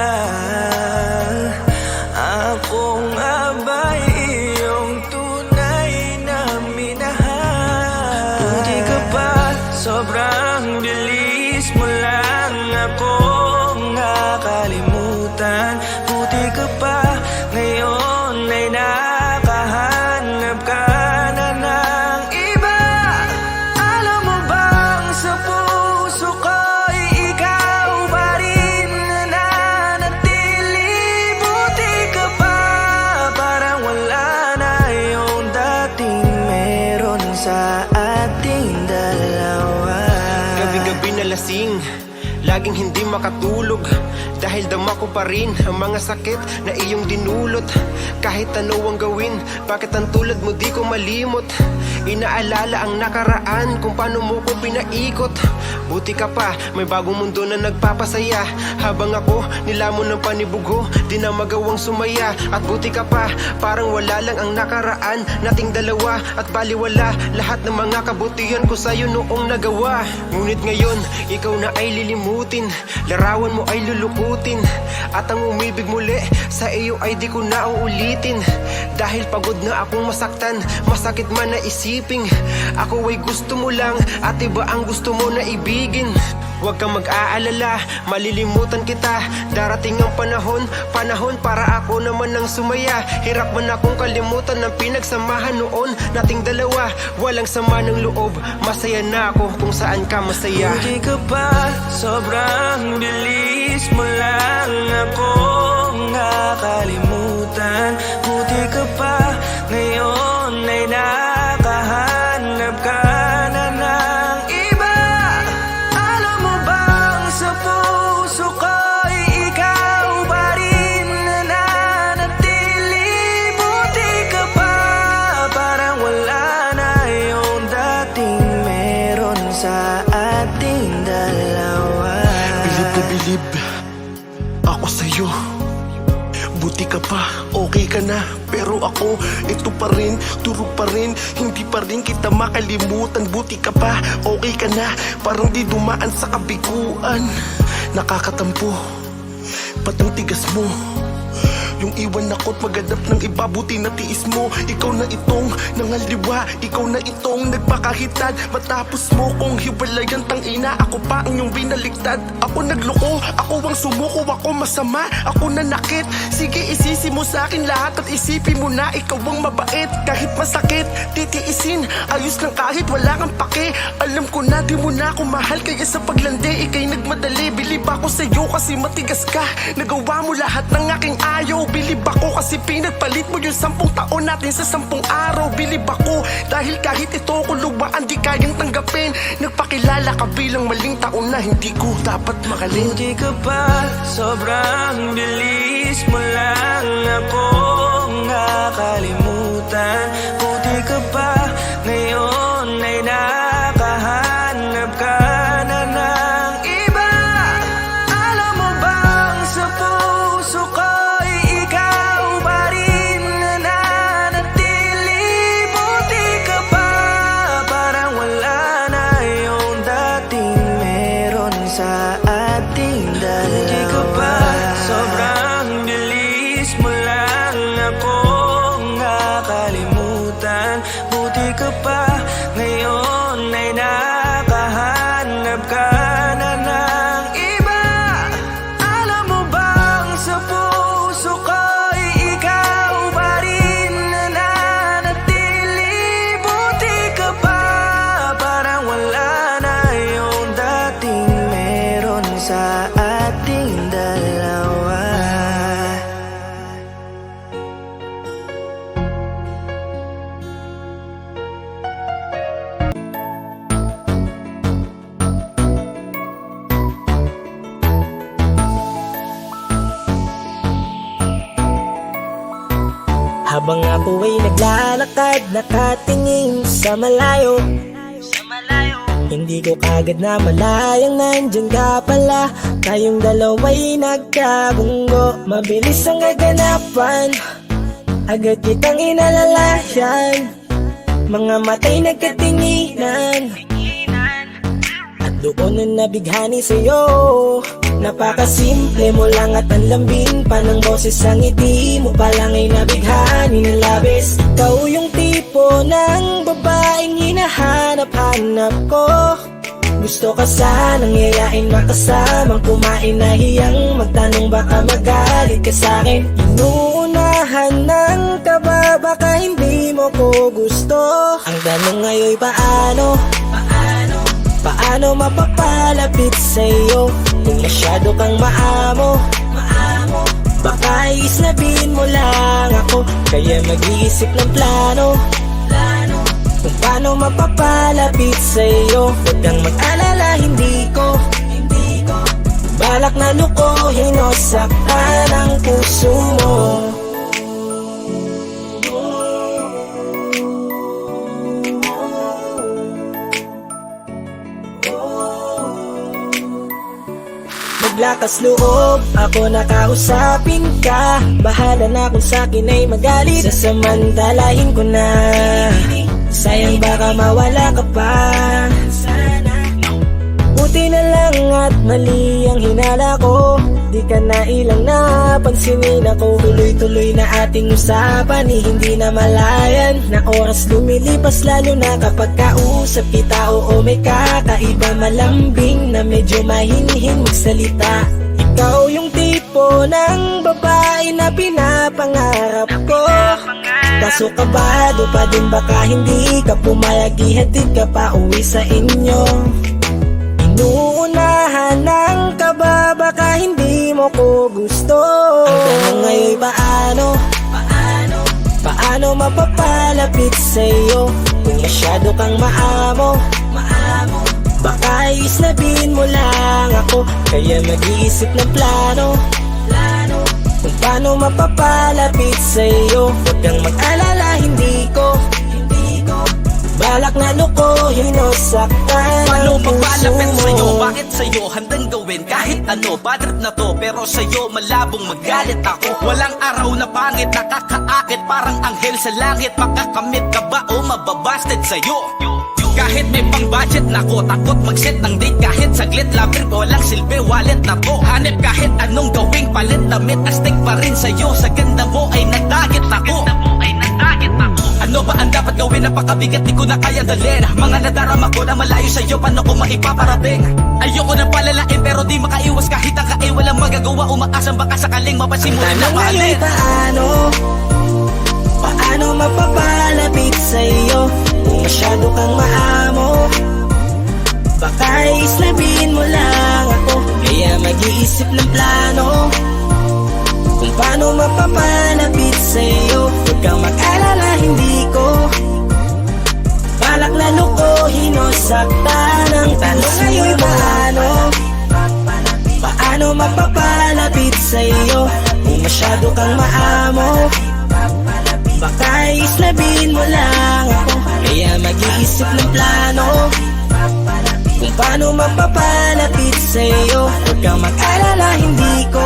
Ako nga ba'y iyong tunay na minahal? Buti ka pa, sobrang bilis mo lang akong nakalimutan. Buti ka pa, ngayon ay nakahanap ka na ng iba. Alam mo bang sa puso ko'y ikaw pa rin nananatili? Buti ka pa, parang wala na yung dating meron sa ating dalawa.
Gabi-gabi na lasing, laging hindi makatulog, dahil dama ko pa rin ang mga sakit na iyong dinulot. Kahit ano ang gawin, bakit ang tulad mo di ko malimot? Inaalala ang nakaraan, kung paano mo ko pinaikot. Buti ka pa, may bagong mundo na nagpapasaya, habang ako nilamon ng panibugo, di na magawang sumaya. At buti ka pa, parang wala lang ang nakaraan nating dalawa, at baliwala lahat ng mga kabutihan ko sa'yo noong nagawa. Ngunit ngayon, ikaw na ay lilimutin, larawan mo ay lulukutin, at ang umibig muli sa iyo ay di ko na uulitin. Dahil pagod na akong masaktan, masakit man na isiping ako ay gusto mo lang, at iba ang gusto mo na ibigin. Huwag kang mag-aalala, malilimutan kita. Darating ang panahon para ako naman ang sumaya. Hirap man akong kalimutan ng pinagsamahan noon nating dalawa. Walang sama ng loob, masaya na ako kung saan ka masaya.
Buti ka pa, sobrang bilis mo lang akong nakalimutan. Buti ka pa, ngayon ay nakahanap ka na ng iba. Alam mo bang sa puso ko'y ikaw pa rin nananatili? Buti ka pa, parang wala na yung dating meron sa ating dalawa.
Bilib na bilib ako sa'yo. Buti ka pa, okay ka na. Pero ako, ito pa rin, turog pa rin, hindi pa rin kita makalimutan. Buti ka pa, okay ka na, parang di dumaan sa kabiguan. Nakakatampo, ba't ang tigas mo? Yung iwan ako't maghanap ng iba, buti na tiis mo. Ikaw na itong nangaliwa, ikaw na itong nagpakahitad. Matapos mo kong hiwalayan, tangina, ako pa ang iyong binaligtad. Ako nagloko, ako ang sumuko, ako masama, ako nanakit. Sige, isisi mo sa akin lahat at isipin mo na ikaw ang mabait. Kahit masakit, titiisin, ayos lang kahit wala kang pake. Alam ko na di mo na ako mahal, kaya sa paglandi ikay nagmadali. Bilib ako sa'yo kasi matigas ka, nagawa mo lahat ng aking ayaw. Bilib ako kasi pinagpalit mo yung 10 taon natin sa 10 araw. Bilib ako dahil kahit ito ko luwaan di kayang tanggapin. Nagpakilala ka bilang maling taon na hindi ko dapat makalin.
Buti ka pa, sobrang bilis mo lang akong nakalimutan. Buti ka pa, ngayon ay nakahanap ka na ng iba. Alam mo bang sa puso ko'y ikaw pa rin nananatili? Buti ka pa, parang wala na yung dating meron sa ating dalawa. Buti ka pa, sobrang bilis mo lang akong nakalimutan. Buti Habang ako ay naglalakad, nakatingin sa malayo, hindi ko kagad na malayang nandyan ka pala. Tayong dalawa'y nagkabunggo, mabilis ang gaganapan, agad kitang inalalayan. Mga matay nagkatinginan, at doon na nabighani sa'yo. Napakasimple mo lang at ang lambing pa ng boses, ang ngiti mo pa lang ay nabighani ng labis. Ikaw yung tipo ng babaeng hinahanap-hanap ko. Gusto ka sanang yayain, makasamang kumain, nahiyang magtanong baka magalit ka sa'kin. Inuunahan ng kaba, baka hindi mo ko gusto. Ang tanong ngayon paano? Paano mapapalapit sa'yo kung masyado kang maamo? Baka islabin mo lang ako, kaya mag-iisip ng plano kung paano mapapalapit sa'yo. Huwag kang mag-alala, hindi ko balak na lukohin o saktan ang puso mo. Lakas loob, ako nakausapin ka. Bahala na kung sa'kin ay magalit, sasamantalahin ko na. Sayang baka mawala ka pa. Buti na lang at mali ang hinala ko, di ka na ilang napansinin ako. Tuloy-tuloy na ating usapan, hindi na malayan. Na oras lumilipas lalo na kapag kausap kita. Oo, may kakaiba, malambing na medyo mahinhin magsalita. Ikaw yung tipo ng babae na pinapangarap ko. Kaso kabado pa din, baka hindi ka pumayag, ihatid ka pa uwi sa inyo. Inuunahan ng kaba, baka hindi mo ko gusto. Ang tanong ngayon paano? Paano mapapalapit sa'yo kung masyado kang maamo? Baka islabin mo lang ako, kaya mag-iisip ng plano kung paano mapapalapit sa'yo. Huwag kang mag-alala, hindi ko balak na lukohin o saktan.
Paano pagpalapit sa'yo? Bakit sa'yo handang gawin kahit ano? Bad trip na to, pero sa'yo malabong magalit ako. Walang araw na pangit, nakakaakit parang anghel sa langit. Makakamit ka ba o mababasted sa'yo? Kahit may pang budget na ko, takot mag-set ng date kahit saglit. Labir ko walang silbi, wallet na to. Hanip kahit anong gawing palit, damit astig pa rin sa'yo. Sa ganda mo ay nagdagit ako. Ano ba ang dapat gawin? Napakabigat, di ko na kaya dalhin. Mga nadarama ko na malayo sa'yo, paano ko maipaparating? Ayoko na palalain pero di makaiwas kahit ang kain. Walang magagawa, umaasang baka sakaling mapasimulin na mahalin.
Paano mapapalapit sa'yo kung masyado kang maamo? Baka islabin mo lang ako, kaya mag-iisip ng plano kung paano mapapalapit sa'yo. Huwag kang mag-alala, hindi ko balak na lukohin o saktan ang tanong ngayon paano mapapalapit sa'yo kung masyado kang maamo? Baka islabin mo lang ako, kaya mag-iisip ng plano kung paano mapapalapit sa'yo. Huwag kang mag-alala, hindi ko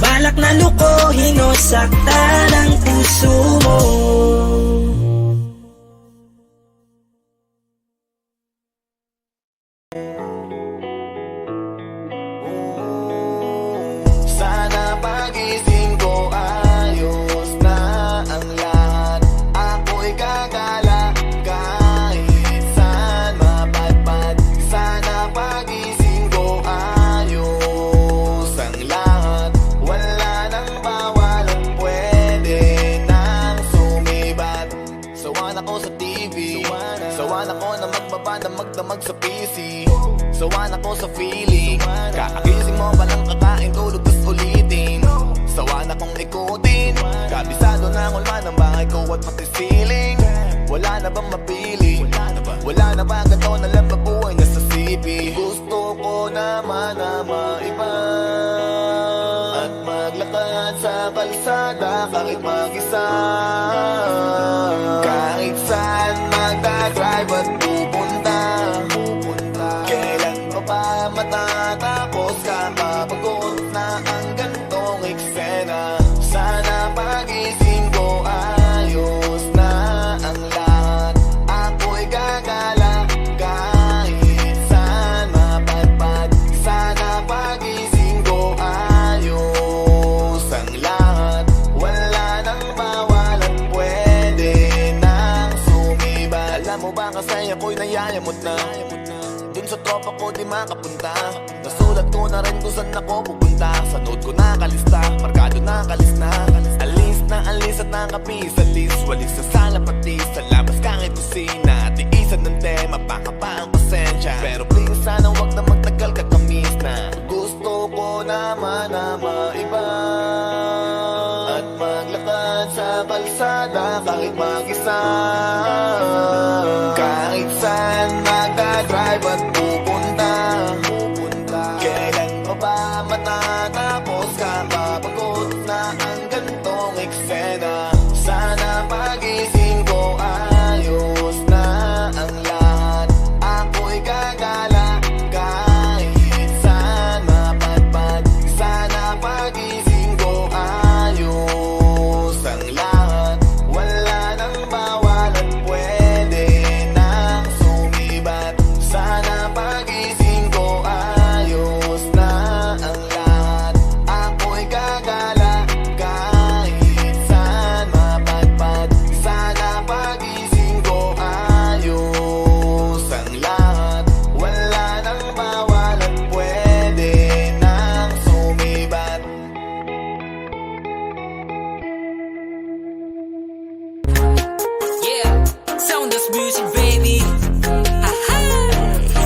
balak na lukohin o saktan ang puso mo.
Sana pagising ko ayos na ang lahat. Ako'y gagala kahit saan mapadpad. Sana pagising ko ayos ang lahat. Wala nang bawalan, pwede nang sumibat. Sawan ako sa TV, sawan ako na magdamag sa PC. Sawan ako sa feeling, kakagising mo palang kakain, tulog tas ulitin. Sawan akong ikutin, kabisado na ang ulma ng bahay ko at pati ceiling. Wala na bang mapili? Wala na ba gato na lang mabuhay na sa CP? Gusto ko naman na maiba at maglakad sa kalsada.
kalsada kahit mag-isa. Kahit saan magdadrive at pupunta, kailan pa ba matatapos? Kakapagod na ang gantong eksena. Sana pagising ko ayos na ang lahat. Ako'y gagala kahit saan mapadpad. Sana pagising ko ayos ang lahat. Wala nang bawal at pwede nang sumibat. Alam mo ba kasi ako'y nayayamot na dun sa tropa ko di makapunta. Nasulat ko na rin kung saan ako pupunta. Sa note ko nakalista, markado nakalis na. Alis at nakapis, alis, walis sa sala pati sa labas kahit kusina. Tiisan ng tema, baka pa ang pasensya. Pero please sana wag na magtagal kakamis na. Gusto ko naman na maiba at maglakad sa kalsada kahit mag-isa. Kahit saan magdadrive at pupunta, kailan pa ba matatapos? Kakapagod na ang gantong eksena. Sana pagising ko ayos na ang lahat. Ako'y gagala kahit saan mapadpad. Sana pagising ko ayos ang lahat. Wala nang bawal at pwede nang sumibat. Sana pagising ko ayos na ang lahat. Ako'y gagala kahit saan mapadpad. Sana pagising ko ayos ang lahat. Wala nang bawal at pwede nang sumibat.
Yeah, Sounders Music baby. Aha!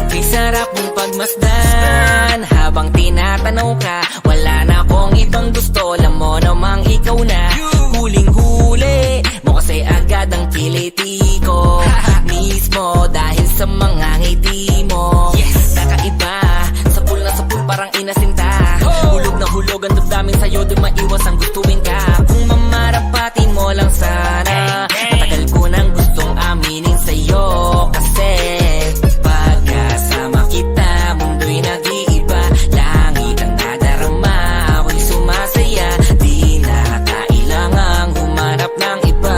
Kay sarap mong pagmasdan habang tinatanaw ka. Wala na akong ibang gusto, alam mo namang ikaw na. Huling-huli mo kasi agad ang kiliti ko mismo dahil sa mga ngiti mo. Kakaiba, sapul na sapul parang inasinta. Hulog na hulog ang damdamin sa'yo, di maiwas ang gustuin ka. Kung mamarapatin mo lang sana, matagal ko nang gustong aminin sa'yo. Kasi pagkasama kita, mundo'y nag-iiba. Langit ang nadarama, ako'y sumasaya. Di na kailangang humanap ng iba,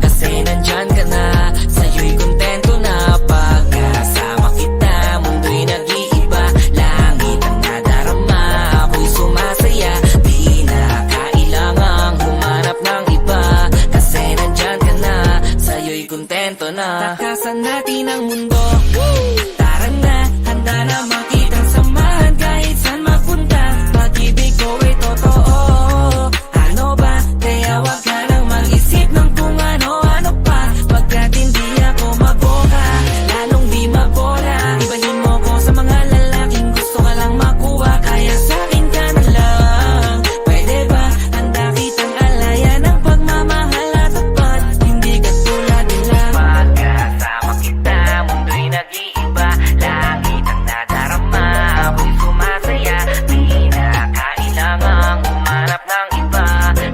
kasi nandyan ka na, sa'yo'y kontento na. Pagkasama kita, mundo'y nag-iiba. Langit ang nadarama, ako'y sumasaya. Di na kailangang humanap ng iba, kasi nandyan ka na, sa'yo'y kontento na. Takasan natin ang mundo, tara na, handa na makitang samahan kahit saan mapunta. Pag-ibig ko ay totoo, ano ba? Kaya wag ka nang mag-isip ng kung ano-ano pa. Pagkat hindi ako maboka, lalong di mabola. Ibahin mo ko sa mga lalaking gusto ka lang makuha. Kaya sa'kin ka na lang, pwede ba? Handa kitang alayan ng pagmamahal at tapat. Hindi ka tulad nila. Pagkasama kita, mundo'y nag-iiba. Langit ang nadarama, ako'y sumasaya. Di na kailangang humanap ng iba,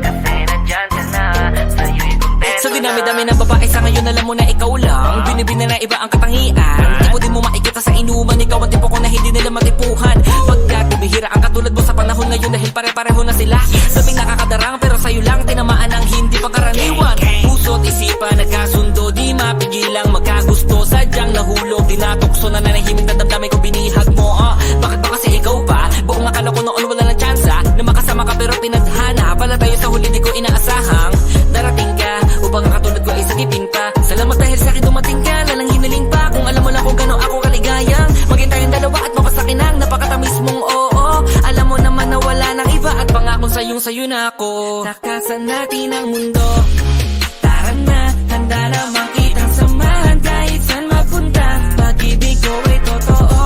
kasi nandyan ka na, sa'yo'y kontento. Sa dinami-dami ng babae sa ngayon, alam mo na ikaw lang. Binibina na iba ang katangian. Tipo din mo makikita sa inuman, ikaw ang tipo ko na hindi nila matipuhan. Pagkat bibihira ang katulad mo sa panahon ngayon, dahil pare-pareho na sila. Sabing nakakadarang pero sa'yo lang tinamaan ang hindi pangkaraniwan. Puso't isipan nagkasundo, di mapigilang magkagusto. Sadyang nahulog, dinatukso na nanahimik na damdamin ko, binihag mo. Bakit ba kasi ikaw pa? Buong akala ko noon wala ng tsansa na makasama ka, pero pinadhana pala tayo sa huli, di ko inaasahang darating ka upang ang katulad ko ay sagipin pa. Salamat dahil sa'kin dumating ka, lalang hiniling pa. Kung alam mo lang kung gano'n ako kaligayang maging tayong dalawa at mapasakin ang napakatamis mong oo. Alam mo naman na wala nang iba at pangakong sa'yo na ako. Takasan natin ang mundo, tara na, handa na makitang samahan kahit saan mapunta. Pag-ibig ko ay totoo,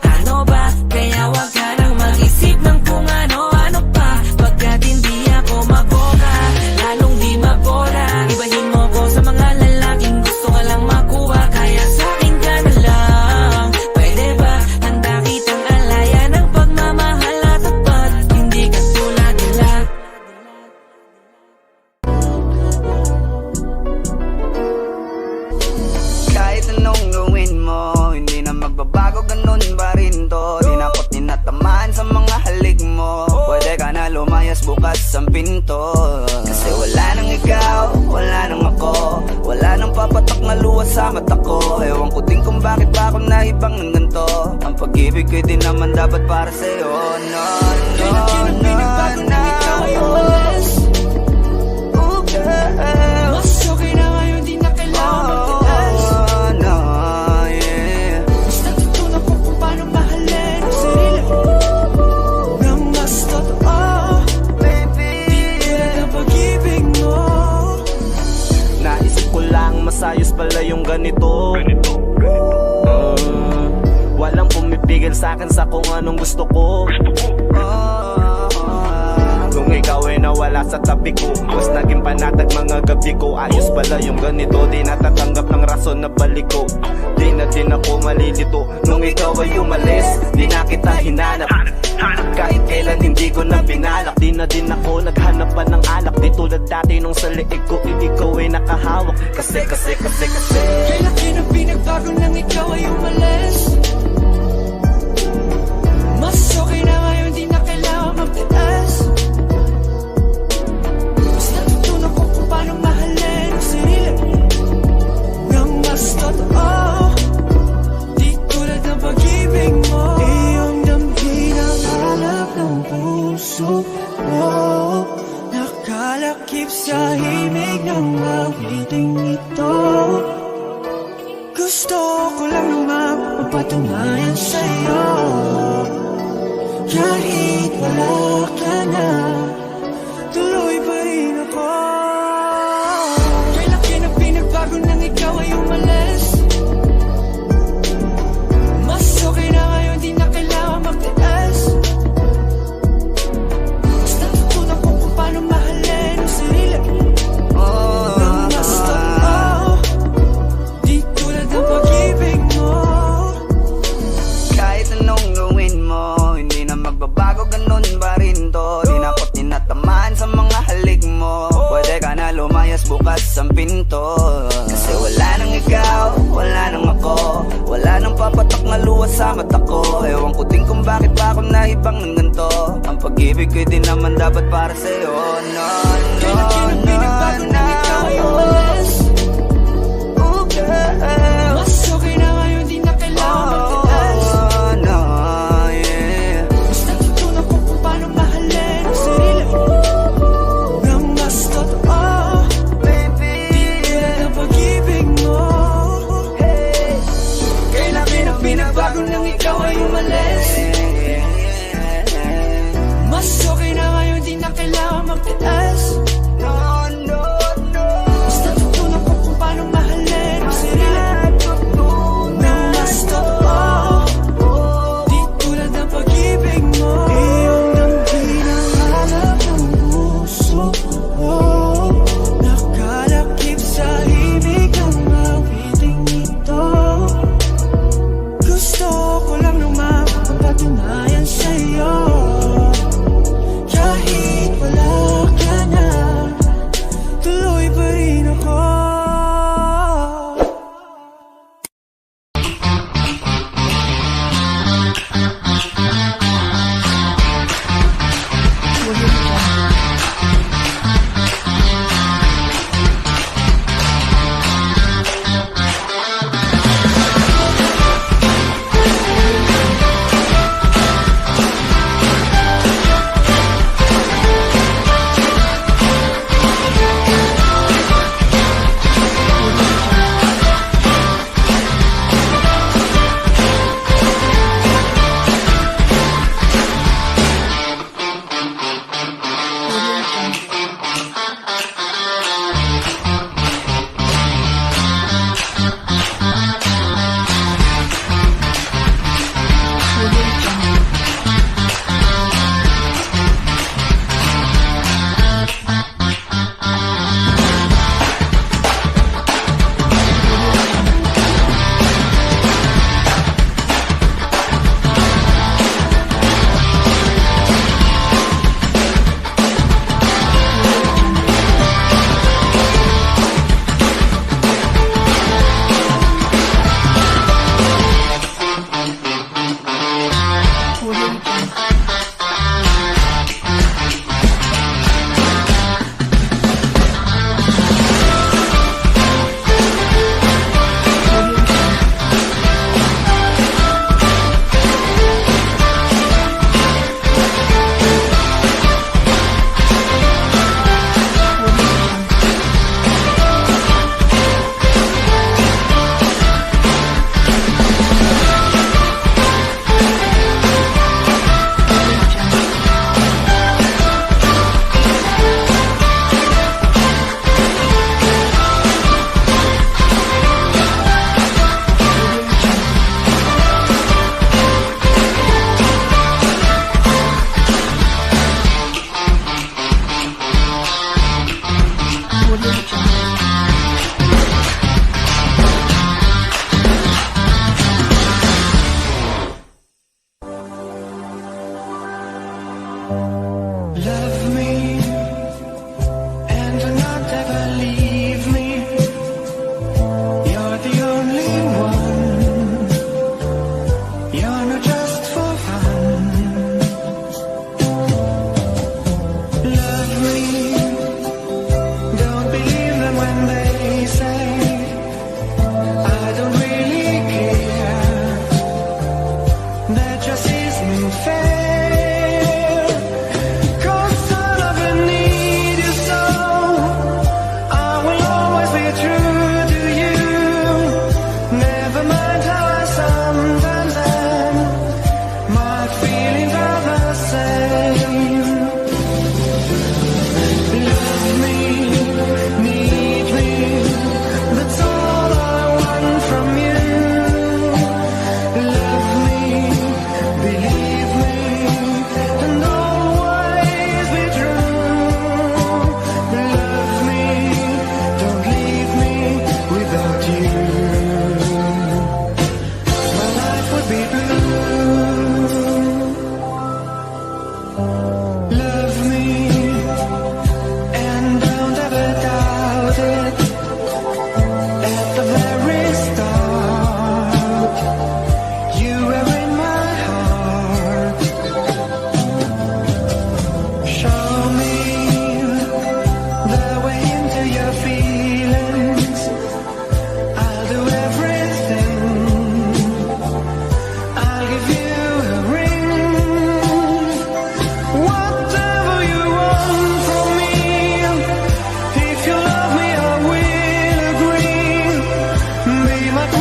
ano ba? Kaya wag ka nang mag-isip ng kung ano-ano pa. Pagkat hindi ako maboka, lalong di mabola. Ibahin mo ko sa mga lalaking gusto ka lang makuha. Kaya sa'kin ka na lang, pwede ba? Handa kitang alayan ng pagmamahal at tapat. Hindi ka tulad nila.
to. Di na ko tinatamaan sa mga halik mo. Pwede ka na lumayas, bukas ang pinto. Kasi wala nang ikaw, wala nang ako, wala nang papatak na luwas sa mata ko. Ewan ko din kung bakit ba ako naibang ng ganito. Ang pag-ibig ko'y di naman dapat para sa'yo. No, no, no, no.
Ikaw ay umalis.
Oh, girl.
Mas okay na ngayon, di na kailangan magtiis.
Oh, no, yeah.
Mas natutunan ko kung paano mahalin ang sarili nang mas totoo.
Baby,
Di tulad ng pag-ibig mo.
Naisip ko lang masayos pala yung ganito. Walang pumipigil sa'kin sa kung anong gusto ko. Nung ikaw ay nawala sa tabi ko, mas naging panatag mga gabi ko. Ayos pala yung ganito, di natatanggap ng rason na balik ko. Di na din ako malilito. Nung ikaw ay umalis, di na kita hinanap. Kahit kailan hindi ko na binalak. Di na din ako naghanap pa ng alak. Di tulad dati nung sa liig ko, ikaw ay nakahawak. Kasi
Kailan kinang pinagbago nang ikaw ay umalis. Mas okay na ngayon, di na kailangan magtiis. Mas natutunan ko kung paano mahalin ang sarili nang mas totoo. Di tulad ng pag-ibig mo.
iyong damhin ang hanap ng puso mo.
Nakalakip sa himig ng awiting ito. Gusto ko lang naman mapatunayan sa'yo. Kahit wala ka na, tuloy pa rin ako. Kailan kinang pinagbago nang ikaw ay umalis. Mas okay na ngayon, di na kailangan magtiis. Mas natutunan ko kung paano mahalin ang sarili nang mas totoo. Di tulad ng pag-ibig mo.
Kahit anong gawin mo, hindi na magbabago, ganun pa rin to. Di na ko tinatamaan sa mga halik mo. Pwede ka na lumayas, bukas ang pinto. Kasi wala nang ikaw, wala nang ako, wala nang papatak na luwas sa mata ko. Ewan ko din kung bakit ba ako naibang ng ganito. Ang pag-ibig ko'y di naman dapat para sa'yo. No, no,
Kailan kinang pinagbago
no,
nang ikaw ay umalis.
Oh, girl.
Mas okay na ngayon, di na kailangan magtiis.
Oh, no, yeah.
Mas natutunan ko kung paano mahalin ang sarili nang mas totoo.
Baby,
Di tulad ng pag-ibig mo. Kailan kinang pinagbago nang ikaw ay umalis. Mas okay na ngayon, di na kailangan magtiis.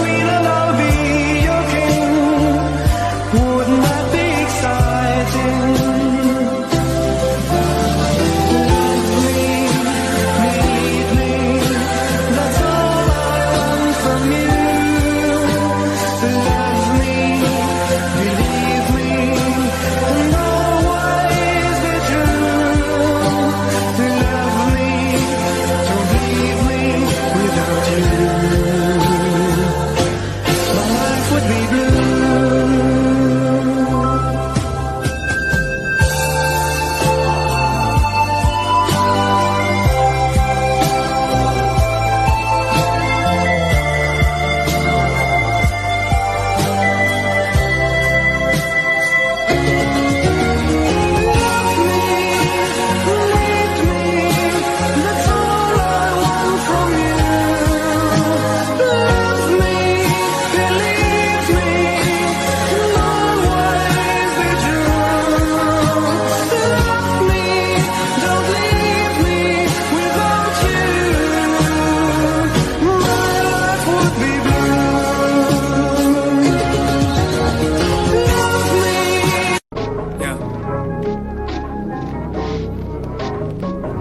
we'll all be your king. Wouldn't that be exciting? Love me, lead me, that's all I want from you. Love me, believe me, and always be true. Love me, don't leave me without you. My life would be blue.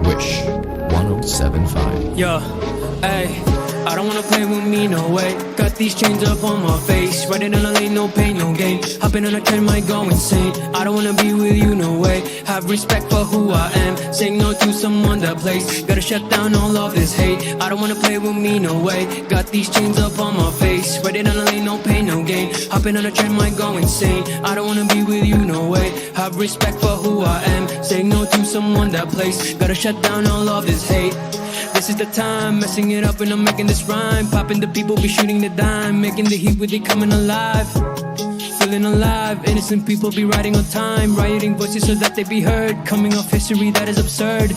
Wish 1075.
Yo, ayy, I don't wanna play with me, no way. Got these chains up on my face, riding on a lane, no pain, no gain. Hopping on a train, might go insane. I don't wanna be with you, no way. Have respect for who I am, saying no to someone that plays. Gotta shut down all of this hate. I don't wanna play with me, no way. Got these chains up on my face, riding on a lane, no pain, no gain. Hopping on a train, might go insane. I don't wanna be with you, no way. Have respect for who I am, saying no to someone that plays. Gotta shut down all of this hate. This is the time, messing it up and I'm making this rhyme. Popping the people, be shooting the dime. Making the heat with it coming alive. Feeling alive, innocent people be riding on time. Rioting voices so that they be heard. Coming off history that is absurd.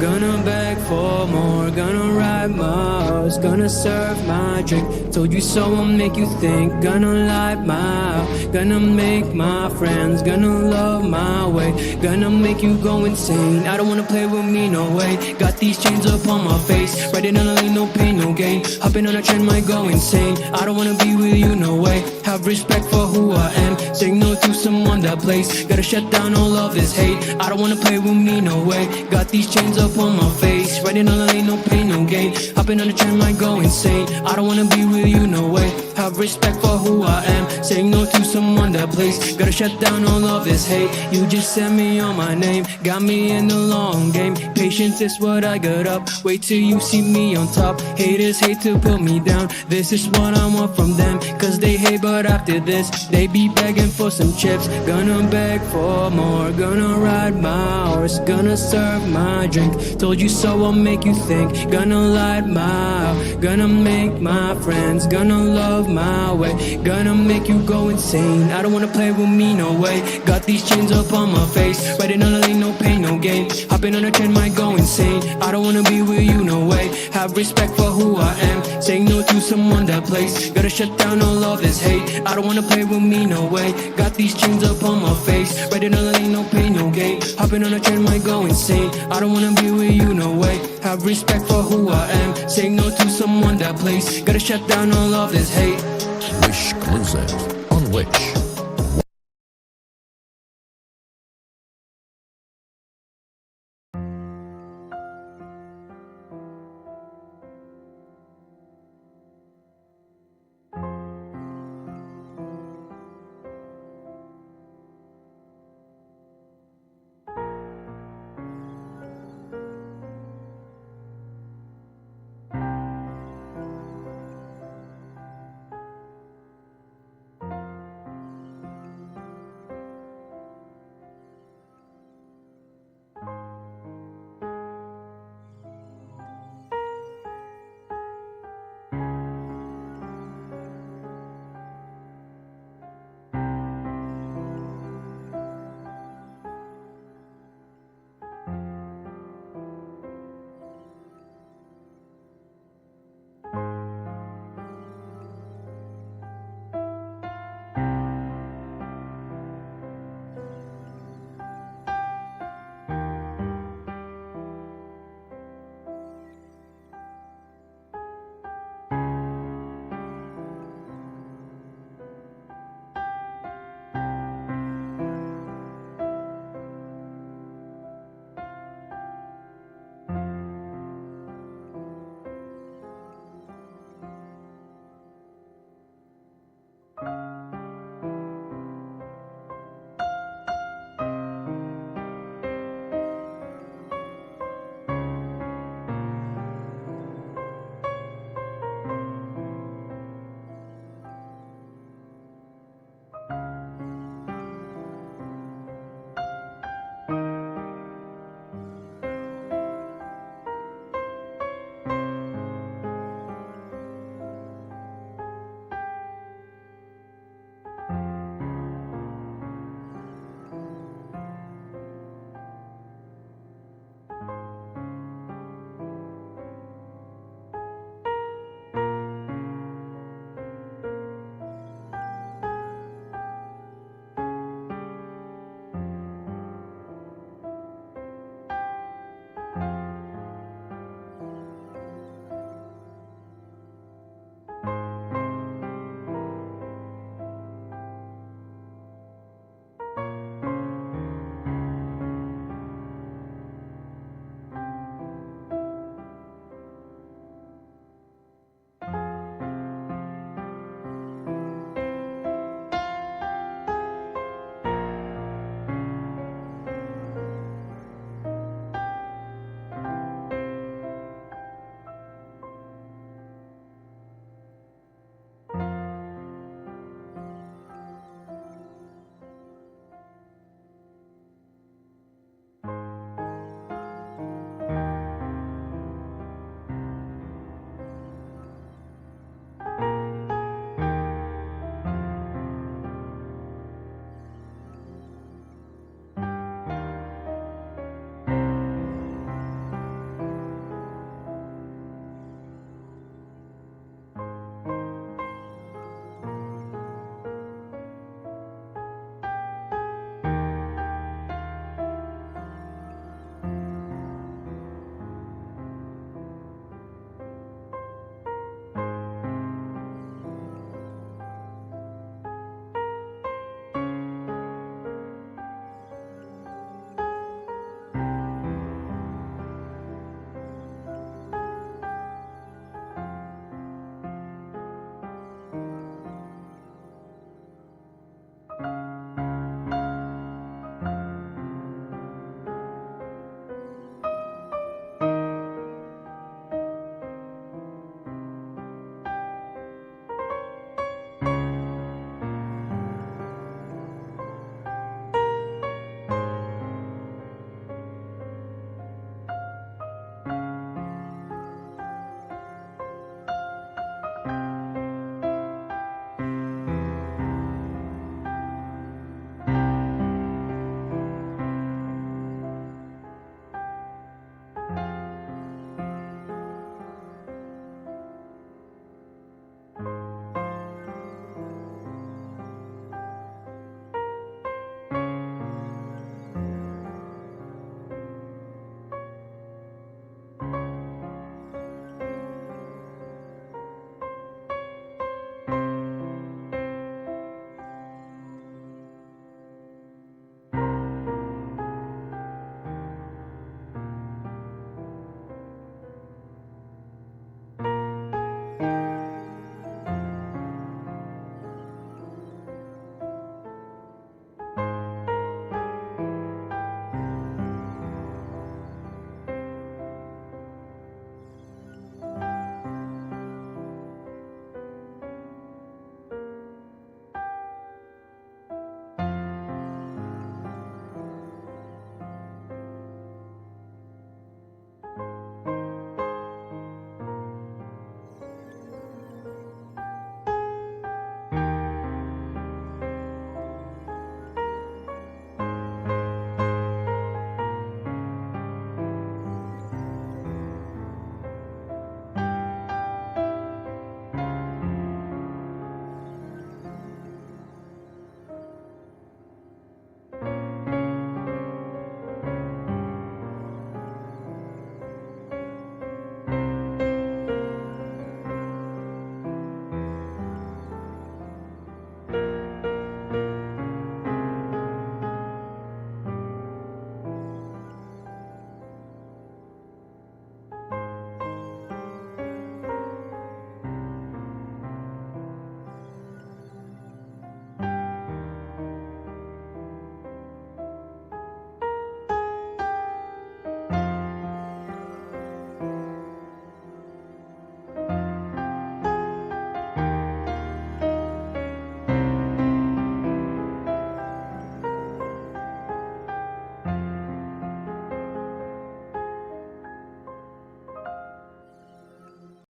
Gonna beg for more, gonna ride my horse. Gonna serve my drink, told you so I'll make you think. Gonna light my, gonna make my friends. Gonna love my way, gonna make you go insane. I don't wanna play with me, no way. Got these chains up on my face, riding on a lane, no pain, no gain. Hopping on a train, might go insane. I don't wanna be with you, no way. Have respect for who I am, saying no to someone that plays. Gotta shut down all of this hate. I don't wanna play with me, no way. Got these chains up on my face, riding on a lane, no pain, no gain. Hopping on a train, might go insane. I don't wanna be with you, no way. Have respect for who I am, saying no to someone that plays. Gotta shut down all of this hate. You just sent me on my name, got me in the long game. Patience is what I got up, wait till you see me on top. Haters hate to put me down, this is what I want from them. Cause they hate, but after this they be begging for some chips. Gonna beg for more, gonna ride my horse. Gonna serve my drink, told you so I'll make you think. Gonna light my, gonna make my friends. Gonna love my way, gonna make you go insane. I don't wanna play with me, no way. Got these chains up on my face, riding on a lane, no pain, no gain. Hopping on a train, might go insane. I don't wanna be with you, no way. Have respect for who I am, saying no to someone that plays. Gotta shut down all of this hate. I don't wanna play with me, no way. Got these chains up on my face, riding on a lane, no pain, no gain. Hopping on a train, might go insane. I don't wanna be with you, no way. Have respect for who I am, saying no to someone that plays. Gotta shut down all of this hate.
Wish Closet on Wish